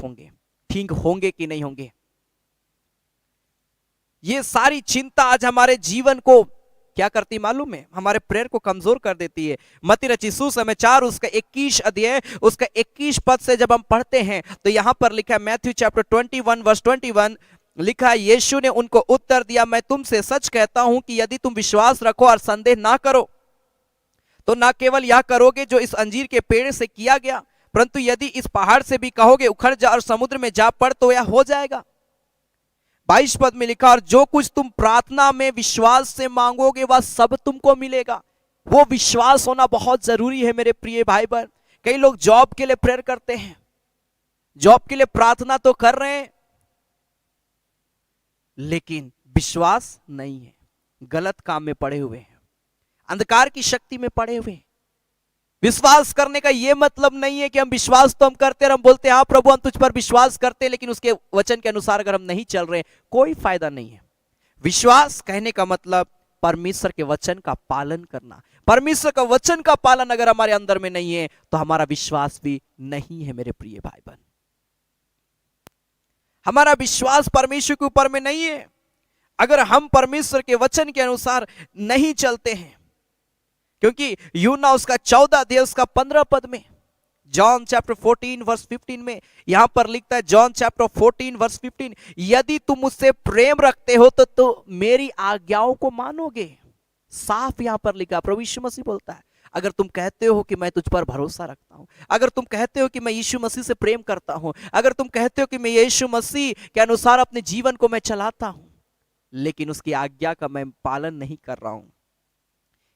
होंगे कि नहीं होंगे। ये सारी चिंता आज हमारे जीवन को क्या करती मालूम है? हमारे प्रेयर को कमजोर कर देती है। मत्ती रचित सुसमाचार उसका 21 अध्याय उसका 21 पद से जब हम पढ़ते हैं तो यहां पर लिखा है, मैथ्यू चैप्टर 21 वर्स 21 लिखा है, यीशु ने उनको उत्तर दिया, मैं तुमसे सच कहता हूं कि यदि तुम विश्वास रखो और संदेह ना करो तो ना केवल यह करोगे जो इस अंजीर के पेड़ से किया गया, परंतु यदि इस पहाड़ से भी कहोगे उखड़ जा और समुद्र में जा पड़ तो यह हो जाएगा। 22 पद में लिखा, और जो कुछ तुम प्रार्थना में विश्वास से मांगोगे वह सब तुमको मिलेगा। वो विश्वास होना बहुत जरूरी है मेरे प्रिय भाई बहन। कई लोग जॉब के लिए प्रेयर करते हैं, जॉब के लिए प्रार्थना तो कर रहे हैं, लेकिन विश्वास नहीं है, गलत काम में पड़े हुए हैं, अंधकार की शक्ति में पड़े हुए हैं। विश्वास करने का यह मतलब नहीं है कि हम विश्वास तो हम करते हैं, हम बोलते हैं हाँ प्रभु हम तुझ पर विश्वास करते हैं, लेकिन उसके वचन के अनुसार अगर हम नहीं चल रहे, कोई फायदा नहीं है। विश्वास कहने का मतलब परमेश्वर के वचन का पालन करना। परमेश्वर का वचन का पालन अगर हमारे अंदर में नहीं है तो हमारा विश्वास भी नहीं है मेरे प्रिय भाई बहन। हमारा विश्वास परमेश्वर के ऊपर में नहीं है अगर हम परमेश्वर के वचन के अनुसार नहीं चलते हैं। क्योंकि यूहन्ना उसका 14 अध्याय उसका 15 पद में, जॉन चैप्टर 14 वर्स 15 में यहां पर लिखता है, जॉन चैप्टर 14 वर्स 15, यदि तुम मुझसे प्रेम रखते हो तो मेरी आज्ञाओं को मानोगे। साफ यहां पर लिखा, प्रभु यीशु मसीह बोलता है, अगर तुम कहते हो कि मैं तुझ पर भरोसा रखता हूं, अगर तुम कहते हो कि मैं यीशु मसीह से प्रेम करता हूं, अगर तुम कहते हो कि मैं यीशु मसीह के अनुसार अपने जीवन को मैं चलाता हूं, लेकिन उसकी आज्ञा का मैं पालन नहीं कर रहा हूं,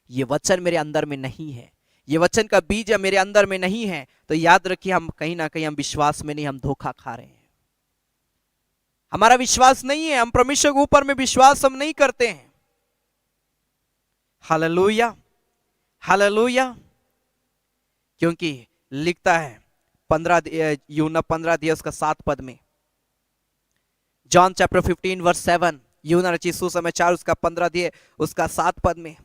ये वचन मेरे अंदर में नहीं है, ये वचन का बीज मेरे अंदर में नहीं है, तो याद रखिए हम कहीं ना कहीं हम विश्वास में नहीं, हम धोखा खा रहे हैं। हमारा विश्वास नहीं है, हम परमेश्वर के ऊपर में विश्वास हम नहीं करते हैं। Hallelujah, hallelujah. क्योंकि लिखता है यूहन्ना 15 अध्याय उसका 7 पद में, जॉन चैप्टर 15 वर्स 7, यूहन्ना रचित सुसमाचार उसका 15 अध्याय उसका 7 पद में,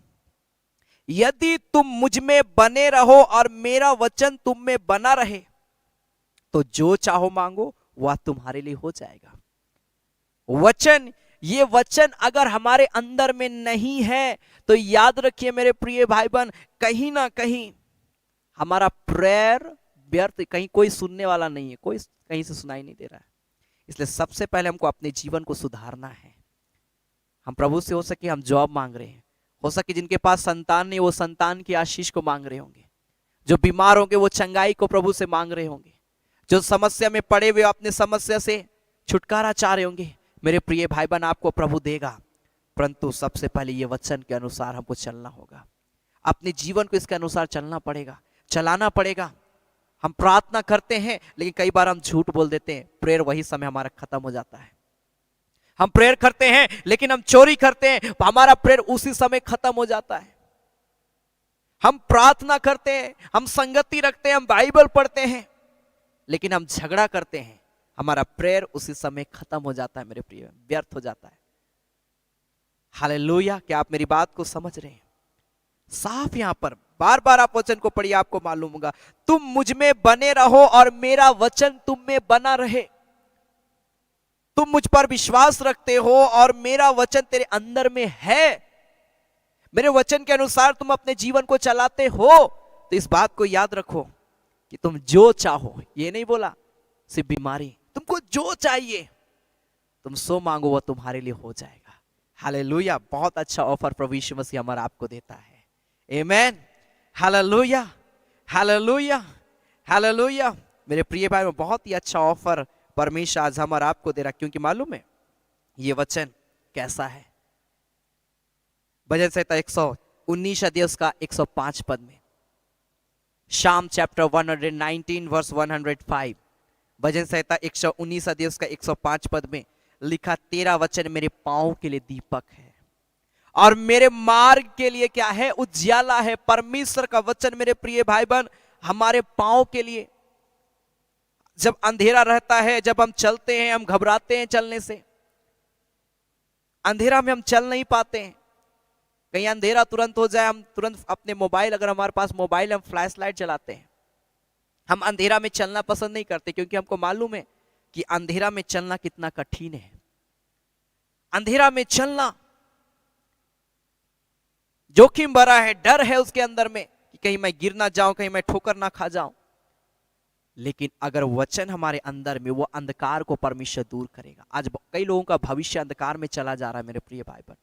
यदि तुम मुझ में बने रहो और मेरा वचन तुम में बना रहे तो जो चाहो मांगो वह तुम्हारे लिए हो जाएगा। वचन, ये वचन अगर हमारे अंदर में नहीं है तो याद रखिए मेरे प्रिय भाई बहन, कहीं ना कहीं हमारा प्रेयर व्यर्थ, कहीं कोई सुनने वाला नहीं है, कोई कहीं से सुनाई नहीं दे रहा है। इसलिए सबसे पहले हमको अपने जीवन को सुधारना है। हम प्रभु से हो सके हम जॉब मांग रहे हैं, हो सके जिनके पास संतान नहीं वो संतान की आशीष को मांग रहे होंगे, जो बीमार होंगे वो चंगाई को प्रभु से मांग रहे होंगे, जो समस्या में पड़े हुए अपने समस्या से छुटकारा चाह रहे होंगे। मेरे प्रिय भाई बहन, आपको प्रभु देगा, परंतु सबसे पहले ये वचन के अनुसार हमको चलना होगा, अपने जीवन को इसके अनुसार चलना पड़ेगा। चलाना पड़ेगा। हम प्रार्थना करते हैं लेकिन कई बार हम झूठ बोल देते हैं, प्रेयर वही समय हमारा खत्म हो जाता है। हम प्रेयर करते हैं लेकिन हम चोरी करते हैं, हमारा प्रेयर उसी समय खत्म हो जाता है। हम प्रार्थना करते हैं, हम संगति रखते हैं, हम बाइबल पढ़ते हैं, लेकिन हम झगड़ा करते हैं, हमारा प्रेयर उसी समय खत्म हो जाता है मेरे प्रिय, व्यर्थ हो जाता है। हालेलुया, क्या आप मेरी बात को समझ रहे हैं? साफ यहां पर बार बार आप वचन को पढ़िए, आपको मालूम होगा, तुम मुझ में बने रहो और मेरा वचन तुम में बना रहे। तुम मुझ पर विश्वास रखते हो और मेरा वचन तेरे अंदर में है, मेरे वचन के अनुसार तुम अपने जीवन को चलाते हो, तो इस बात को याद रखो कि तुम जो चाहो, ये नहीं बोला सिर्फ बीमारी, तुमको जो चाहिए तुम सो मांगो वो तुम्हारे लिए हो जाएगा। हालेलुया, बहुत अच्छा ऑफर प्रभु यीशु मसीह हमारा आपको देता है। आमेन, हालेलुया, हालेलुया, हालेलुया। मेरे प्रिय भाई में बहुत ही अच्छा ऑफर परमेश्वर आज हमारा आपको दे रहा, क्योंकि मालूम है ये वचन कैसा है। भजन संहिता 119 अध्याय उसका 105 पद में, शाम चैप्टर 119 वर्स 105, भजन संहिता 119 अध्याय उसका 105 पद में लिखा, तेरा वचन मेरे पांव के लिए दीपक है और मेरे मार्ग के लिए क्या है, उज्याला है। परमेश्वर का वचन मेरे प्रिय भाई बहन हमारे पांव के लिए, जब अंधेरा रहता है, जब हम चलते हैं, हम घबराते हैं चलने से, अंधेरा में हम चल नहीं पाते हैं, कहीं अंधेरा तुरंत हो जाए, हम तुरंत अपने मोबाइल, अगर हमारे पास मोबाइल, हम फ्लैश लाइट जलाते हैं। हम अंधेरा में चलना पसंद नहीं करते, क्योंकि हमको मालूम है कि अंधेरा में चलना कितना कठिन है। अंधेरा में चलना जोखिम भरा है, डर है उसके अंदर में कि कहीं मैं गिर ना जाऊं, कहीं मैं ठोकर ना खा जाऊं। लेकिन अगर वचन हमारे अंदर में, वो अंधकार को परमेश्वर दूर करेगा। आज कई लोगों का भविष्य अंधकार में चला जा रहा है मेरे प्रिय भाई बहन,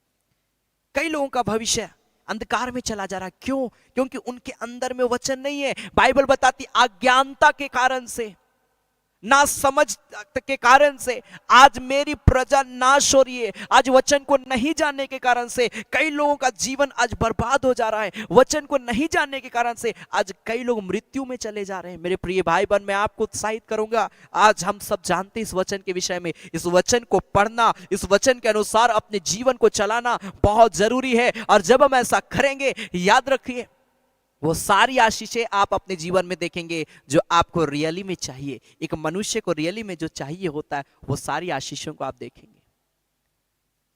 कई लोगों का भविष्य अंधकार में चला जा रहा है। क्यों? क्योंकि उनके अंदर में वचन नहीं है। बाइबल बताती अज्ञानता के कारण से, ना समझ के कारण से आज मेरी प्रजा नाश हो रही है। आज वचन को नहीं जानने के कारण से कई लोगों का जीवन आज बर्बाद हो जा रहा है। वचन को नहीं जानने के कारण से आज कई लोग मृत्यु में चले जा रहे हैं। मेरे प्रिय भाई बहन, मैं आपको उत्साहित करूंगा, आज हम सब जानते हैं इस वचन के विषय में, इस वचन को पढ़ना, इस वचन के अनुसार अपने जीवन को चलाना बहुत जरूरी है। और जब हम ऐसा करेंगे, याद रखिए, वो सारी आशीषें आप अपने जीवन में देखेंगे जो आपको रियली में चाहिए। एक मनुष्य को रियली में जो चाहिए होता है, वो सारी आशीषों को आप देखेंगे।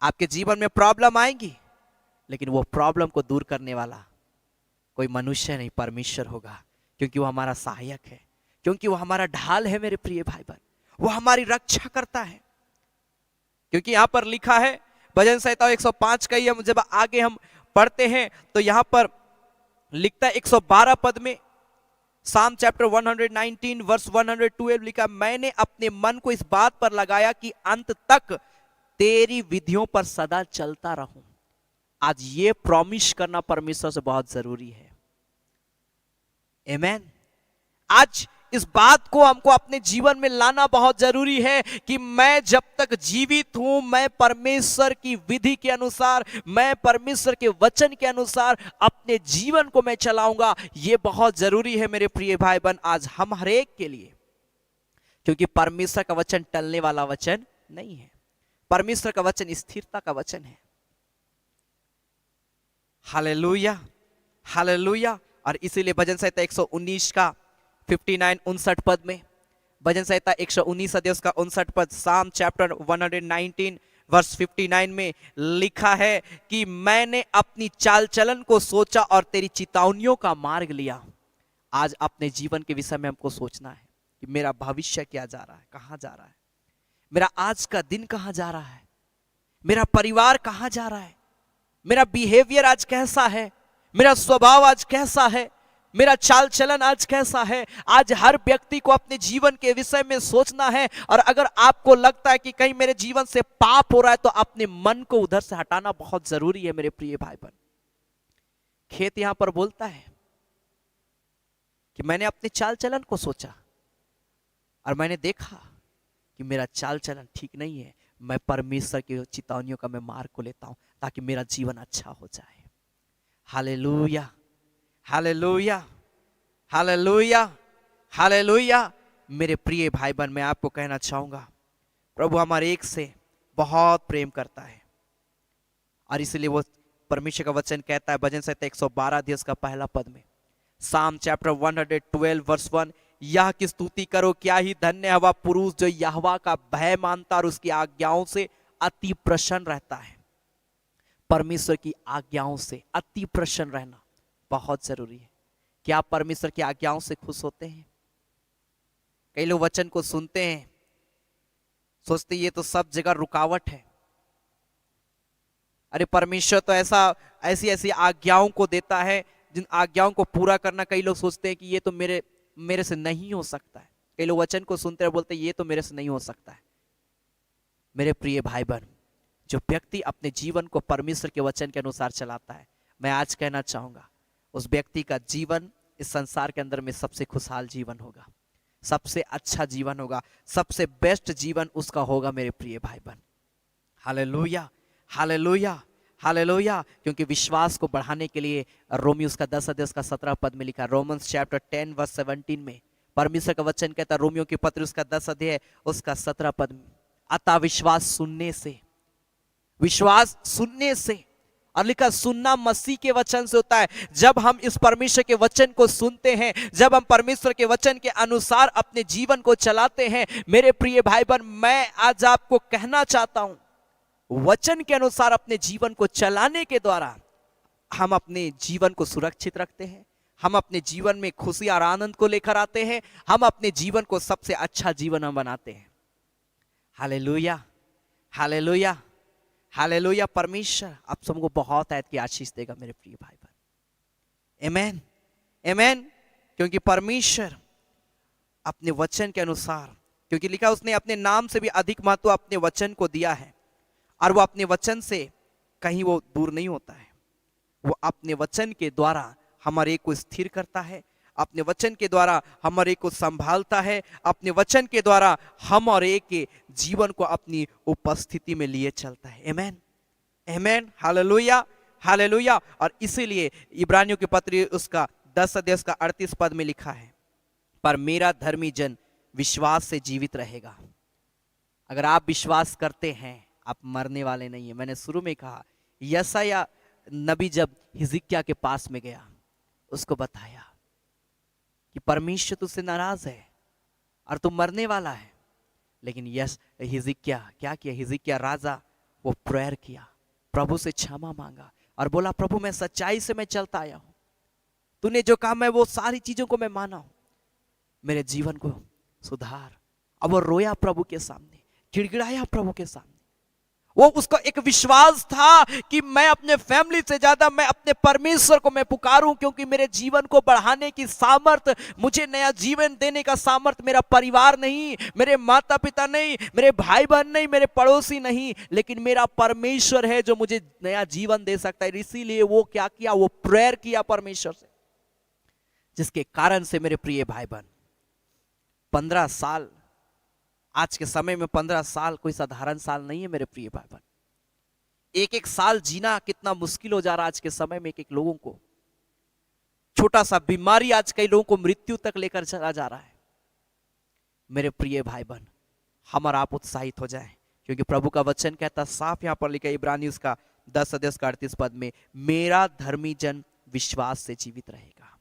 आपके जीवन में प्रॉब्लम आएंगी, लेकिन वो प्रॉब्लम को दूर करने वाला कोई मनुष्य नहीं, परमेश्वर होगा, क्योंकि वो हमारा सहायक है, क्योंकि वो हमारा ढाल है मेरे प्रिय भाई बहन, वो हमारी रक्षा करता है। क्योंकि यहां पर लिखा है भजन संहिता 105 का ही, हम जब आगे हम पढ़ते हैं तो यहां पर लिखता है 112 पद में, साम चैप्टर 119 वर्स 112 लिखा, मैंने अपने मन को इस बात पर लगाया कि अंत तक तेरी विधियों पर सदा चलता रहूं। आज ये प्रॉमिस करना परमेश्वर से बहुत जरूरी है। आमेन। आज इस बात को हमको अपने जीवन में लाना बहुत जरूरी है कि मैं जब तक जीवित हूं, मैं परमेश्वर की विधि के अनुसार, मैं परमेश्वर के वचन के अनुसार अपने जीवन को मैं चलाऊंगा। यह बहुत जरूरी है मेरे प्रिय भाई बहन, आज हम हर एक के लिए, क्योंकि परमेश्वर का वचन टलने वाला वचन नहीं है। परमेश्वर का वचन स्थिरता का वचन है। Hallelujah, hallelujah. और इसीलिए भजन संहिता 119 का 59 पद में, भजन संहिता 119 अध्याय उसका 59 पद, साम चैप्टर 119 वर्स 59 में लिखा है कि मैंने अपनी चाल चलन को सोचा और तेरी चितावनियों का मार्ग लिया। आज अपने जीवन के विषय में हमको सोचना है कि मेरा भविष्य क्या जा रहा है, कहां जा रहा है, मेरा आज का दिन कहां जा रहा है, मेरा परिवार कहां जा रहा है, मेरा बिहेवियर आज कैसा है, मेरा स्वभाव आज कैसा है, मेरा चाल चलन आज कैसा है। आज हर व्यक्ति को अपने जीवन के विषय में सोचना है। और अगर आपको लगता है कि कहीं मेरे जीवन से पाप हो रहा है, तो अपने मन को उधर से हटाना बहुत जरूरी है मेरे प्रिय भाई बहन। खेत यहां पर बोलता है कि मैंने अपने चाल चलन को सोचा और मैंने देखा कि मेरा चाल चलन ठीक नहीं है। मैं परमेश्वर की चेतावनियों का मैं मार्ग को लेता हूं ताकि मेरा जीवन अच्छा हो जाए। Hallelujah, hallelujah, hallelujah, hallelujah. मेरे प्रिय भाई बहन, मैं आपको कहना चाहूंगा, प्रभु हमारे एक से बहुत प्रेम करता है, और इसलिए वो परमेश्वर का वचन कहता है भजन संहिता 112 अध्याय का पहला पद में, साम चैप्टर 112 वर्स 1, यह की स्तुति करो, क्या ही धन्य है वह पुरुष जो यहोवा का भय मानता और उसकी आज्ञाओं से अति प्रसन्न रहता है। परमेश्वर की आज्ञाओं से अति प्रसन्न रहना बहुत जरूरी है। क्या आप परमेश्वर की आज्ञाओं से खुश होते हैं? कई लोग वचन को सुनते हैं, सोचते ये तो सब जगह रुकावट है। अरे परमेश्वर तो ऐसी ऐसी आज्ञाओं को देता है, जिन आज्ञाओं को पूरा करना कई लोग सोचते हैं कि ये तो मेरे से नहीं हो सकता है। कई लोग वचन को सुनते हैं, बोलते हैं ये तो मेरे से नहीं हो सकता है। मेरे प्रिय भाई बहन, जो व्यक्ति अपने जीवन को परमेश्वर के वचन के अनुसार चलाता है, मैं आज कहना चाहूंगा उस व्यक्ति का जीवन इस संसार के अंदर में सबसे खुशहाल जीवन होगा, सबसे अच्छा जीवन होगा, सबसे बेस्ट जीवन उसका होगा मेरे प्रिय भाई बहन। Hallelujah, hallelujah, hallelujah. क्योंकि विश्वास को बढ़ाने के लिए रोमी उसका 10 अध्याय का 17 पद में लिखा, रोमन्स चैप्टर 10 वर्स 17 में परमेश्वर का वचन कहता है, रोमियो की पत्र उसका 10 अध्याय उसका 17 पद में, अतः विश्वास सुनने से, और लिखा सुनना मसीह के वचन से होता है। जब हम इस परमेश्वर के वचन को सुनते हैं, जब हम परमेश्वर के वचन के अनुसार अपने जीवन को चलाते हैं, मेरे प्रिय भाई बहन, मैं आज आपको कहना चाहता हूं, वचन के अनुसार अपने जीवन को चलाने के द्वारा हम अपने जीवन को सुरक्षित रखते हैं, हम अपने जीवन में खुशी और आनंद को लेकर आते हैं, हम अपने जीवन को सबसे अच्छा जीवन हम बनाते हैं। Hallelujah, hallelujah, hallelujah. परमेश्वर आप सबको बहुत आयत की आशीष देगा मेरे प्रिय भाई बहन। आमेन, आमेन। क्योंकि परमेश्वर अपने वचन के अनुसार, क्योंकि लिखा उसने अपने नाम से भी अधिक महत्व अपने वचन को दिया है, और वो अपने वचन से कहीं वो दूर नहीं होता है। वो अपने वचन के द्वारा हमारे को स्थिर करता है, अपने वचन के द्वारा हमारे को संभालता है, अपने वचन के द्वारा हम और एक के जीवन को अपनी उपस्थिति में लिए चलता है। आमेन, आमेन, हालेलुया, हालेलुया। और इसीलिए इब्रानियों के पत्र उसका 10 अध्याय का 38 पद में लिखा है, पर मेरा धर्मी जन विश्वास से जीवित रहेगा। अगर आप विश्वास करते हैं, आप मरने वाले नहीं है। मैंने शुरू में कहा, यशायाह नबी जब हिजकिय्याह के पास में गया, उसको बताया कि परमेश्वर तुझसे नाराज है और तू मरने वाला है। लेकिन हिजकिय्याह क्या किया? हिजकिय्याह राजा वो प्रेयर किया, प्रभु से क्षमा मांगा और बोला, प्रभु मैं सच्चाई से मैं चलता आया हूं, तूने जो कहा मैं वो सारी चीजों को मैं माना हूं, मेरे जीवन को सुधार। अब वो रोया प्रभु के सामने, गिड़गिड़ाया प्रभु के सामने। वो उसका एक विश्वास था कि मैं अपने फैमिली से ज्यादा मैं अपने परमेश्वर को मैं पुकारूं, क्योंकि मेरे जीवन को बढ़ाने की सामर्थ, मुझे नया जीवन देने का सामर्थ मेरा परिवार नहीं, मेरे माता पिता नहीं, मेरे भाई बहन नहीं, मेरे पड़ोसी नहीं, लेकिन मेरा परमेश्वर है जो मुझे नया जीवन दे सकता है। इसीलिए वो क्या किया? वो प्रेयर किया परमेश्वर से, जिसके कारण से मेरे प्रिय भाई बहन 15 साल, आज के समय में 15 साल कोई साधारण साल नहीं है मेरे प्रिय भाई बहन। एक एक साल जीना कितना मुश्किल हो जा रहा है आज के समय में। एक एक लोगों को छोटा सा बीमारी आज कई लोगों को मृत्यु तक लेकर चला जा रहा है। मेरे प्रिय भाई बहन, हम और आप उत्साहित हो जाएं, क्योंकि प्रभु का वचन कहता साफ यहां पर लिखा है इब्रानी उसका 10 अध्याय का 38 पद में, मेरा धर्मी जन विश्वास से जीवित रहेगा।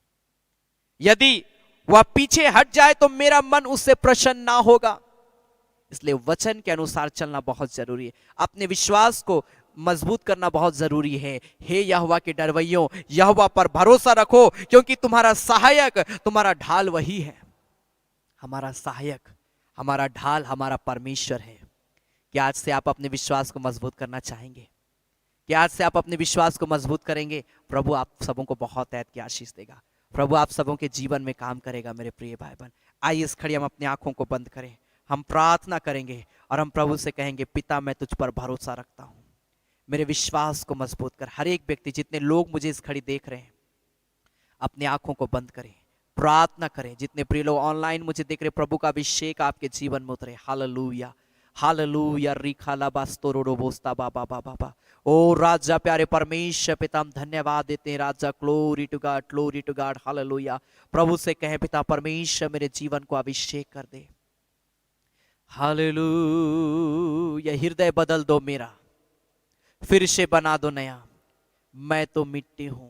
यदि वह पीछे हट जाए तो मेरा मन उससे प्रसन्न ना होगा। इसलिए वचन के अनुसार चलना बहुत जरूरी है, अपने विश्वास को मजबूत करना बहुत जरूरी है। हे यहोवा के डरवैयों, यहोवा पर भरोसा रखो, क्योंकि तुम्हारा सहायक, तुम्हारा ढाल वही है। हमारा सहायक, हमारा ढाल हमारा परमेश्वर है। क्या आज से आप अपने विश्वास को मजबूत करना चाहेंगे? क्या आज से आप अपने विश्वास को मजबूत करेंगे? प्रभु आप सबों को बहुत ऐत की आशीष देगा, प्रभु आप सबों के जीवन में काम करेगा। मेरे प्रिय भाई बहन, आइए इस घड़ी हम अपनी आंखों को बंद करें, हम प्रार्थना करेंगे और हम प्रभु से कहेंगे, पिता मैं तुझ पर भरोसा रखता हूं, मेरे विश्वास को मजबूत कर। हर एक व्यक्ति, जितने लोग मुझे इस घड़ी देख रहे हैं, अपनी आंखों को बंद करें, प्रार्थना करें। जितने प्रिय लोग ऑनलाइन मुझे देख रहे, प्रभु का अभिषेक आपके जीवन में उतरे। हालेलुया, हालेलुया रिखाला बास्तोरो बोस्ता बाबा बाबा बा। ओ राजा प्यारे परमेश्वर पिता हम धन्यवाद देते हैं राजा। Glory to God hallelujah. प्रभु से कहें पिता परमेश्वर मेरे जीवन को अभिषेक कर दे। हालेलुया। हृदय बदल दो मेरा, फिर से बना दो नया। मैं तो मिट्टी हूं,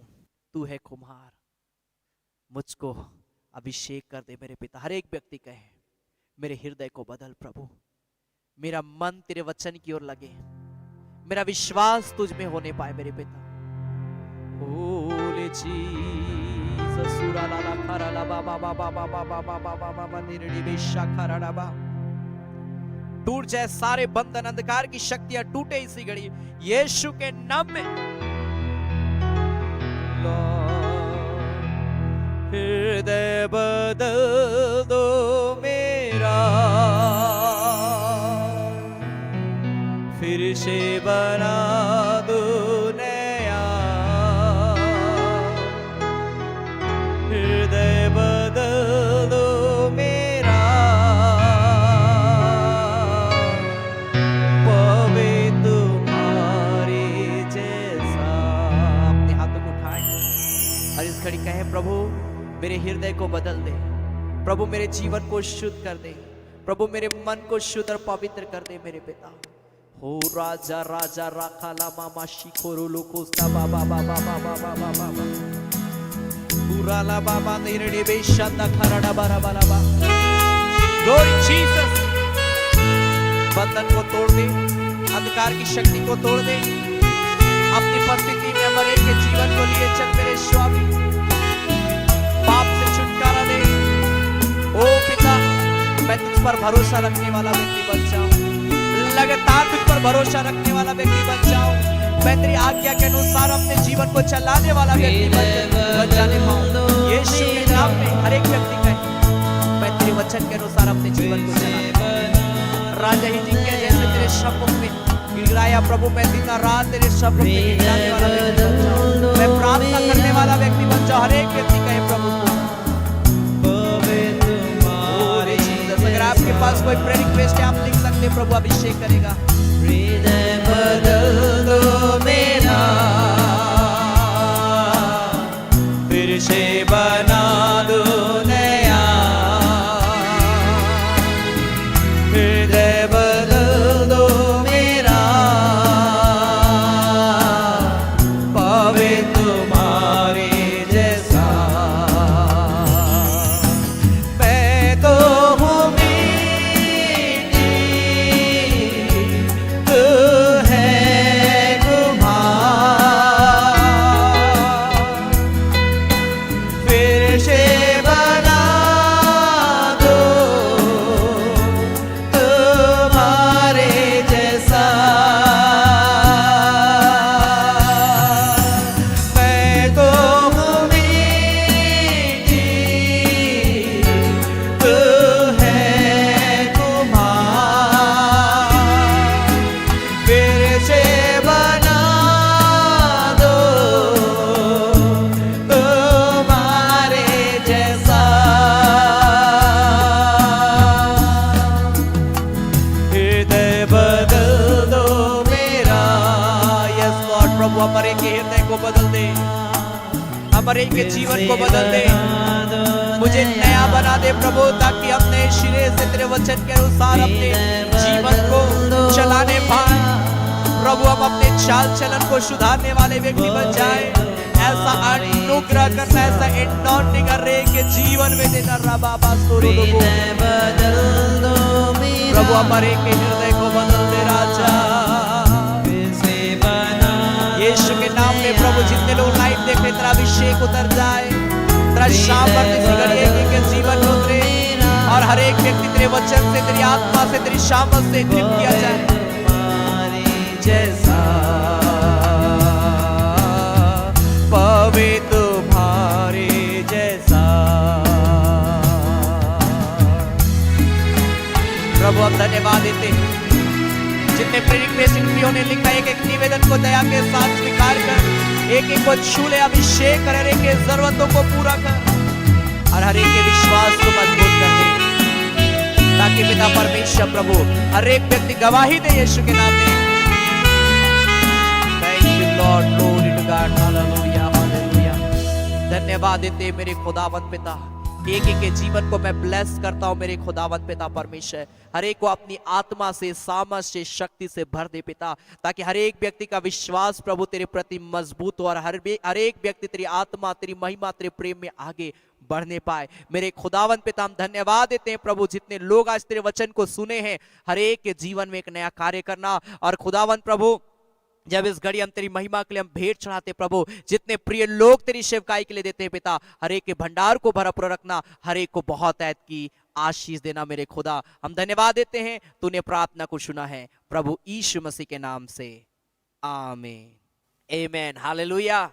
तू है कुम्हार, मुझको अभिषेक कर दे मेरे पिता। हर एक व्यक्ति कहे मेरे हृदय को बदल प्रभु, मेरा मन तेरे वचन की ओर लगे, मेरा विश्वास तुझ में होने पाए मेरे पिता। होले जीसस सुराला खराला बाबा बाबा बाबा बाबा बाबा बाबा निरड़ी बेशा खराला बा। टूट जाए सारे बंधन, अंधकार की शक्तियां टूटे इसी घड़ी यीशु के नाम में। हृदय बदल दो मेरा, फिर से बना दो नया। हृदय बदल दो मेरा, पवे तुम्हारे जैसा। अपने हाथों को उठाएं और इस घड़ी कहें प्रभु मेरे हृदय को बदल दे, प्रभु मेरे जीवन को शुद्ध कर दे, प्रभु मेरे मन को शुद्ध और पवित्र कर दे मेरे पिता। हो राजा राजा राखाला मामा शिखोरो लोकोस्ता बाबा बाबा बाबा बाबा बाबा पुराला बाबा निरड़े बेशंदा खराड़ा बारा बारा बा। Glory Jesus. बंधन को तोड़ दे, अंधकार की शक्ति को तोड़ दे, अपनी परिस्थिति में मरे के जीवन को लिए चल मेरे स्वामी। पाप से छुटकारा दे। ओ पिता मैं तुझ पर भरोसा रखने वाला व्यक्ति बन जाऊं, लगातार तुझ पर भरोसा रखने वाला व्यक्ति बन जाऊं। मैं तेरी आज्ञा के अनुसार अपने जीवन को चलाने वाला व्यक्ति बन जाने पाऊं। यीशु के नाम में हर एक व्यक्ति कहे मैं तेरे वचन के अनुसार अपने जीवन को चलाने पाऊं। राजा ही जी के जैसे तेरे शब्दों में गिराया प्रभु, मैं दिन रात तेरे शब्दों में गिराने वाला व्यक्ति बन जाऊं। मैं प्रार्थना करने वाला व्यक्ति बन जाऊं। हर एक व्यक्ति कहे प्रभु अगर आपके पास कोई प्रेयर रिक्वेस्ट है आप लिख सकते हैं, प्रभु अभिषेक करेगा। हृदय बदल दो मेरा, फिर से बना दो नया। हृदय बदल दो मेरा, पावे तुम्हारे जैसा। मैं तो हमारे के हृदय को बदल दे, हमारे के जीवन को बदल दे, मुझे नया बना दे प्रभु, ताकि हम नए सिरे से तेरे वचन के अनुसार अपने जीवन को चलाने पाए प्रभु। हम अपने चाल चलन को सुधारने वाले व्यक्ति बन जाए। ऐसा अनुग्रह करना, ऐसा एनॉइंटिंग कर रहे के जीवन में देना बाबा स्टोरी लोगों प्रभु हमारे के हृदय को बदल दे राजा। यीशु के नाम में प्रभु जितने लोग लाइव देख रहे तेरा अभिषेक उतर जाए, तेरा शामत के जीवन में उतरे और हर एक व्यक्ति तेरे वचन से, तेरी आत्मा से, तेरी शामत से तृप्त किया जाए। जैसा पावे तुम्हारे जैसा प्रभु हम धन्यवाद देते हैं। जितने प्रेरित बेसिकलियों ने लिखा एक एक निवेदन को दया के साथ स्वीकार कर, एक एक को छू ले, अभिषेक कर, हर एक के जरूरतों को पूरा कर और हर एक के विश्वास को मजबूत कर दे। ताकि पिता परमेश्वर प्रभु हर एक व्यक्ति गवाही दे यीशु के नाम में। Thank you Lord, glory to God, hallelujah hallelujah. धन्यवाद देते मेरे खुदावंद पिता, एक एक के जीवन को मैं ब्लेस करता हूँ मेरे खुदावंद पिता परमेश्वर। हर एक को अपनी आत्मा से, सामर्थ से, शक्ति से भर दे पिता, ताकि हर एक व्यक्ति का विश्वास प्रभु तेरे प्रति मजबूत हो और हर एक व्यक्ति तेरी आत्मा, तेरी महिमा, तेरे प्रेम में आगे बढ़ने पाए। मेरे खुदावंद पिता हम धन्यवाद देते हैं प्रभु, जितने लोग आज तेरे वचन को सुने हैं हर एक के जीवन में एक नया कार्य करना। और खुदावंद प्रभु जब इस घड़ी हम तेरी महिमा के लिए हम भेंट चढ़ाते प्रभु, जितने प्रिय लोग तेरी सेवकाई के लिए देते हैं पिता, हर एक के भंडार को भरपूर रखना, हर एक को बहुत ऐत की आशीष देना मेरे खुदा। हम धन्यवाद देते हैं, तूने प्रार्थना को सुना है प्रभु यीशु मसीह के नाम से, आमीन आमेन। Hallelujah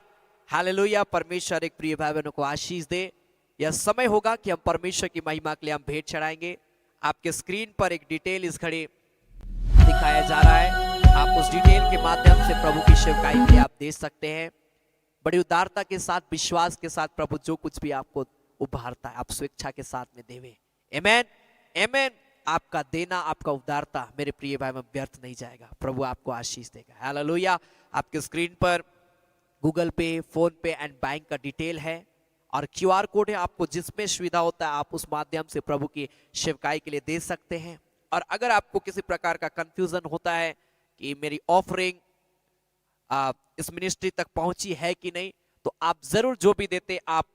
hallelujah. परमेश्वर एक प्रिय भाई बहनों को आशीष दे। यह समय होगा कि हम परमेश्वर की महिमा के लिए हम भेंट चढ़ाएंगे। आपके स्क्रीन पर एक डिटेल इस घड़ी दिखाया जा रहा है, आप उस डिटेल के माध्यम से प्रभु की सेवकाई के लिए आप दे सकते हैं। बड़ी उदारता के साथ, विश्वास के साथ प्रभु जो कुछ भी आपको उभारता है आप स्वेच्छा के साथ में देवे। आमेन आमेन। आपका देना, आपका उदारता मेरे प्रिय भाई में व्यर्थ नहीं जाएगा, प्रभु आपको आशीष देगा। हालेलुया। आपके स्क्रीन पर गूगल पे, फोन पे एंड बैंक का डिटेल है और QR कोड है। आपको जिसमें सुविधा होता है आप उस माध्यम से प्रभु की सेवकाई के लिए दे सकते हैं। और अगर आपको किसी प्रकार का कंफ्यूजन होता है कि मेरी ऑफरिंग इस मिनिस्ट्री तक पहुंची है कि नहीं, तो आप जरूर जो भी देते आप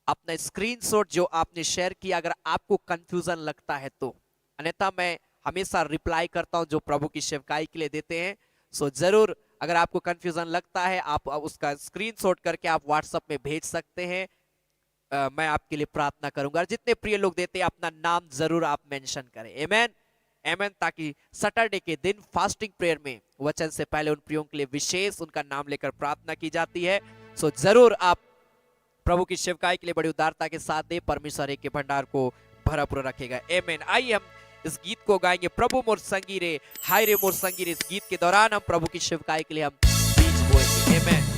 अपना स्क्रीनशॉट जो आपने शेयर किया, अगर आपको कंफ्यूजन लगता है तो, अन्यथा मैं हमेशा रिप्लाई करता हूं जो प्रभु की सेवकाई के लिए देते हैं। सो जरूर अगर आपको कंफ्यूजन लगता है आप उसका स्क्रीनशॉट करके आप व्हाट्सएप में भेज सकते हैं। मैं आपके लिए प्रार्थना करूंगा। और जितने प्रिय लोग देते हैं अपना नाम जरूर आप मेंशन करें। आमेन आमेन। ताकि सैटरडे के दिन फास्टिंग प्रेयर में वचन से पहले उन प्रियों के लिए विशेष उनका नाम लेकर प्रार्थना की जाती है। सो जरूर आप प्रभु की सेवकाई के लिए बड़ी उदारता के साथ दे, परमेश्वर के भंडार को भरपूर रखेगा। आमेन। आइए हम इस गीत को गाएंगे, प्रभु मोर संगी रे, हाय रे मोर संगी रे। इस गीत के दौरान हम प्रभु की सेवकाई के लिए हम बीज बोएंगे। आमेन।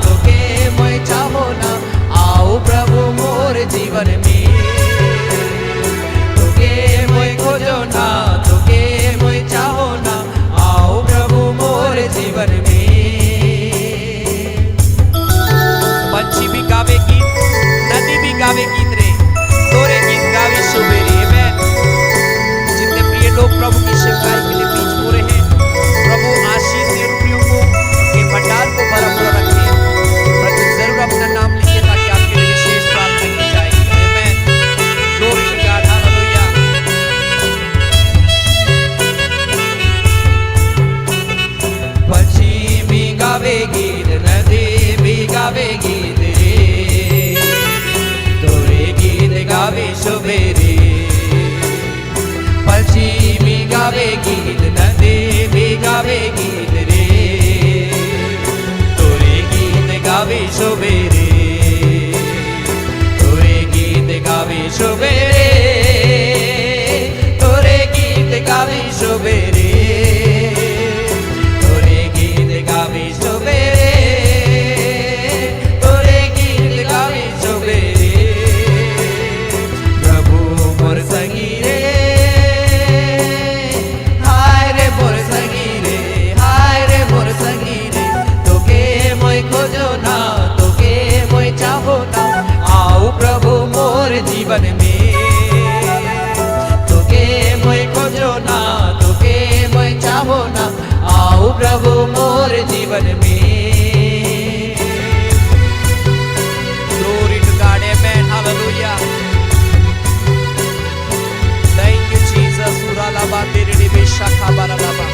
तोके सुबेरे तोरे गीत गावे सुबेरे तोरे गीत गावे सुबेरे तोरे गीत गावे सुबेरे तोरे गीत गावे सुबेरे प्रभु मोर संगी रे हाय रे मोर संगी रे हाय रे मोर संगी रे तोके मोय खोजो ना तोके मोय चाहो ना आओ प्रभु मोर जीवन में तोके मोय खोजो ना तोके मोय चाहो ना आओ प्रभु मोर जीवन में Glory to God, amen, hallelujah. Thank you Jesus. Uralaba diridi beshaka baralaba.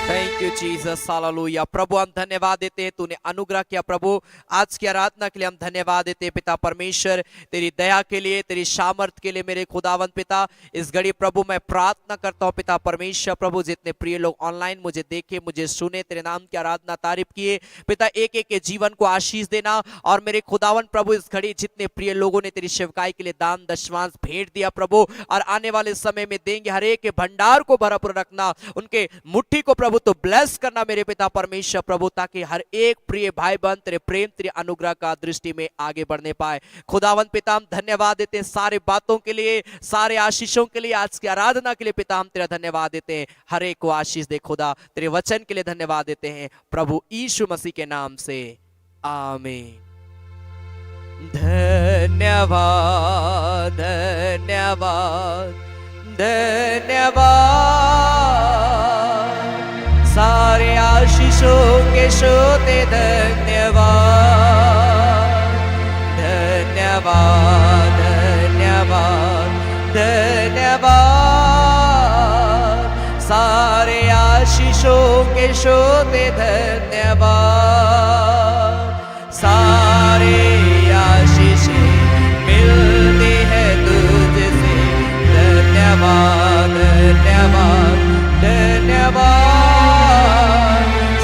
Thank you Jesus hallelujah. प्रभु हम धन्यवाद देते हैं, तूने अनुग्रह किया प्रभु। आज की आराधना के लिए हम धन्यवाद देते हैं पिता परमेश्वर, तेरी दया के लिए, तेरी सामर्थ के लिए मेरे खुदावंत पिता। इस घड़ी प्रभु मैं प्रार्थना करता हूँ पिता परमेश्वर प्रभु, जितने प्रिय लोग ऑनलाइन मुझे देखे, मुझे सुने, तेरे नाम की आराधना तारीफ किए पिता, एक एक के जीवन को आशीष देना। और मेरे खुदावंत प्रभु इस घड़ी जितने प्रिय लोगों ने तेरी सेवकाई के लिए दान दशमांश भेंट दिया प्रभु, और आने वाले समय में देंगे, हर एक के भंडार को भरपूर रखना, उनके मुट्ठी को प्रभु तो ब्लेस करना मेरे पिता परमेश्वर प्रभु, ताकि हर एक प्रिय भाई बहन तेरे प्रेम तेरे अनुग्रह का दृष्टि में आगे बढ़ने पाए। खुदावंत पिता हम धन्यवाद देते हैं सारे बातों के लिए, सारे आशीषों के लिए, आज की आराधना के लिए पिता हम तेरा धन्यवाद देते हैं। हर एक को आशीष दे खुदा, तेरे वचन के लिए धन्यवाद देते हैं प्रभु यीशु मसीह के नाम से, आमीन। धन्यवाद धन्यवाद धन्यवाद, सारे आशीषों के सोते धन्यवाद धन्यवाद धन्यवाद धन्यवाद, सारे आशीषों के सोते धन्यवाद। सारे आशीषें मिलती है तुझसे, धन्यवाद धन्यवाद धन्यवाद,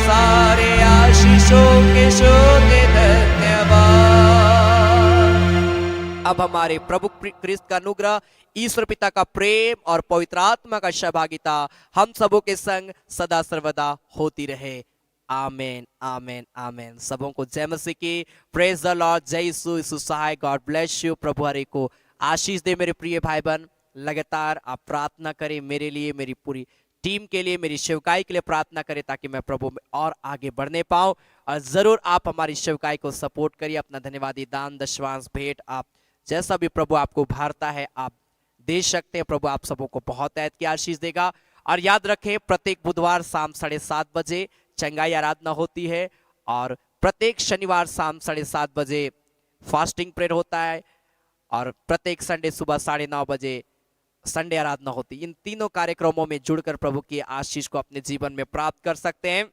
सारे आशीषों के सोते धन्यवाद। अब हमारे प्रभु क्रिस्त का अनुग्रह, ईश्वर पिता का प्रेम और पवित्र आत्मा का सहभागिता हम सबों के संग सदा सर्वदा होती रहे। आमेन आमेन आमेन। सबों को जय मसीह की। Praise the Lord. जय यीशु। यीशु सहाय। God bless you. प्रभु हरे को आशीष दे। मेरे प्रिय भाई बहन लगातार आप प्रार्थना करें मेरे लिए, मेरी पूरी टीम के लिए, मेरी सेवकाई के लिए प्रार्थना करें, ताकि मैं प्रभु में और आगे बढ़ने पाऊं। और जरूर आप हमारी सेवकाई को सपोर्ट करिए, अपना धन्यवादी दान दशवांश भेंट आप जैसा भी प्रभु आपको भारता है आप दे सकते हैं। प्रभु आप सबों को बहुत ऐत की आशीष देगा। और याद रखें प्रत्येक बुधवार शाम 7:30 बजे चंगाई आराधना होती है, और प्रत्येक शनिवार शाम 7:30 बजे फास्टिंग प्रेयर होता है, और प्रत्येक संडे सुबह 9:30 बजे संडे आराधना होती है। इन तीनों कार्यक्रमों में जुड़कर प्रभु की आशीष को अपने जीवन में प्राप्त कर सकते हैं।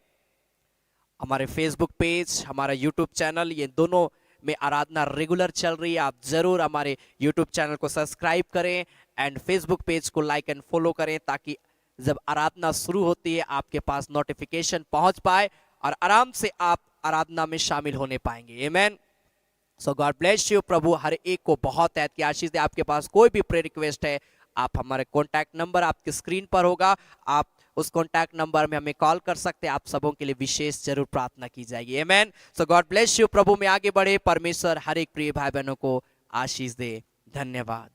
हमारे फेसबुक पेज, हमारा यूट्यूब चैनल, ये दोनों में आराधना रेगुलर चल रही है। आप जरूर हमारे यूट्यूब चैनल को सब्सक्राइब करें एंड फेसबुक पेज को लाइक एंड फॉलो करें, ताकि जब आराधना शुरू होती है आपके पास नोटिफिकेशन पहुंच पाए और आराम से आप आराधना में शामिल होने पाएंगे। आमेन। सो गॉड ब्लेस यू। प्रभु हर एक को बहुत ऐत की आशीष दे। आपके पास कोई भी प्रेयर रिक्वेस्ट है, आप हमारे कॉन्टैक्ट नंबर आपके स्क्रीन पर होगा, आप उस कॉन्टैक्ट नंबर में हमें कॉल कर सकते हैं। आप सबों के लिए विशेष जरूर प्रार्थना की जाएगी। आमेन। सो गॉड ब्लेस यू। प्रभु में आगे बढ़े। परमेश्वर हर एक प्रिय भाई बहनों को आशीष दे। धन्यवाद।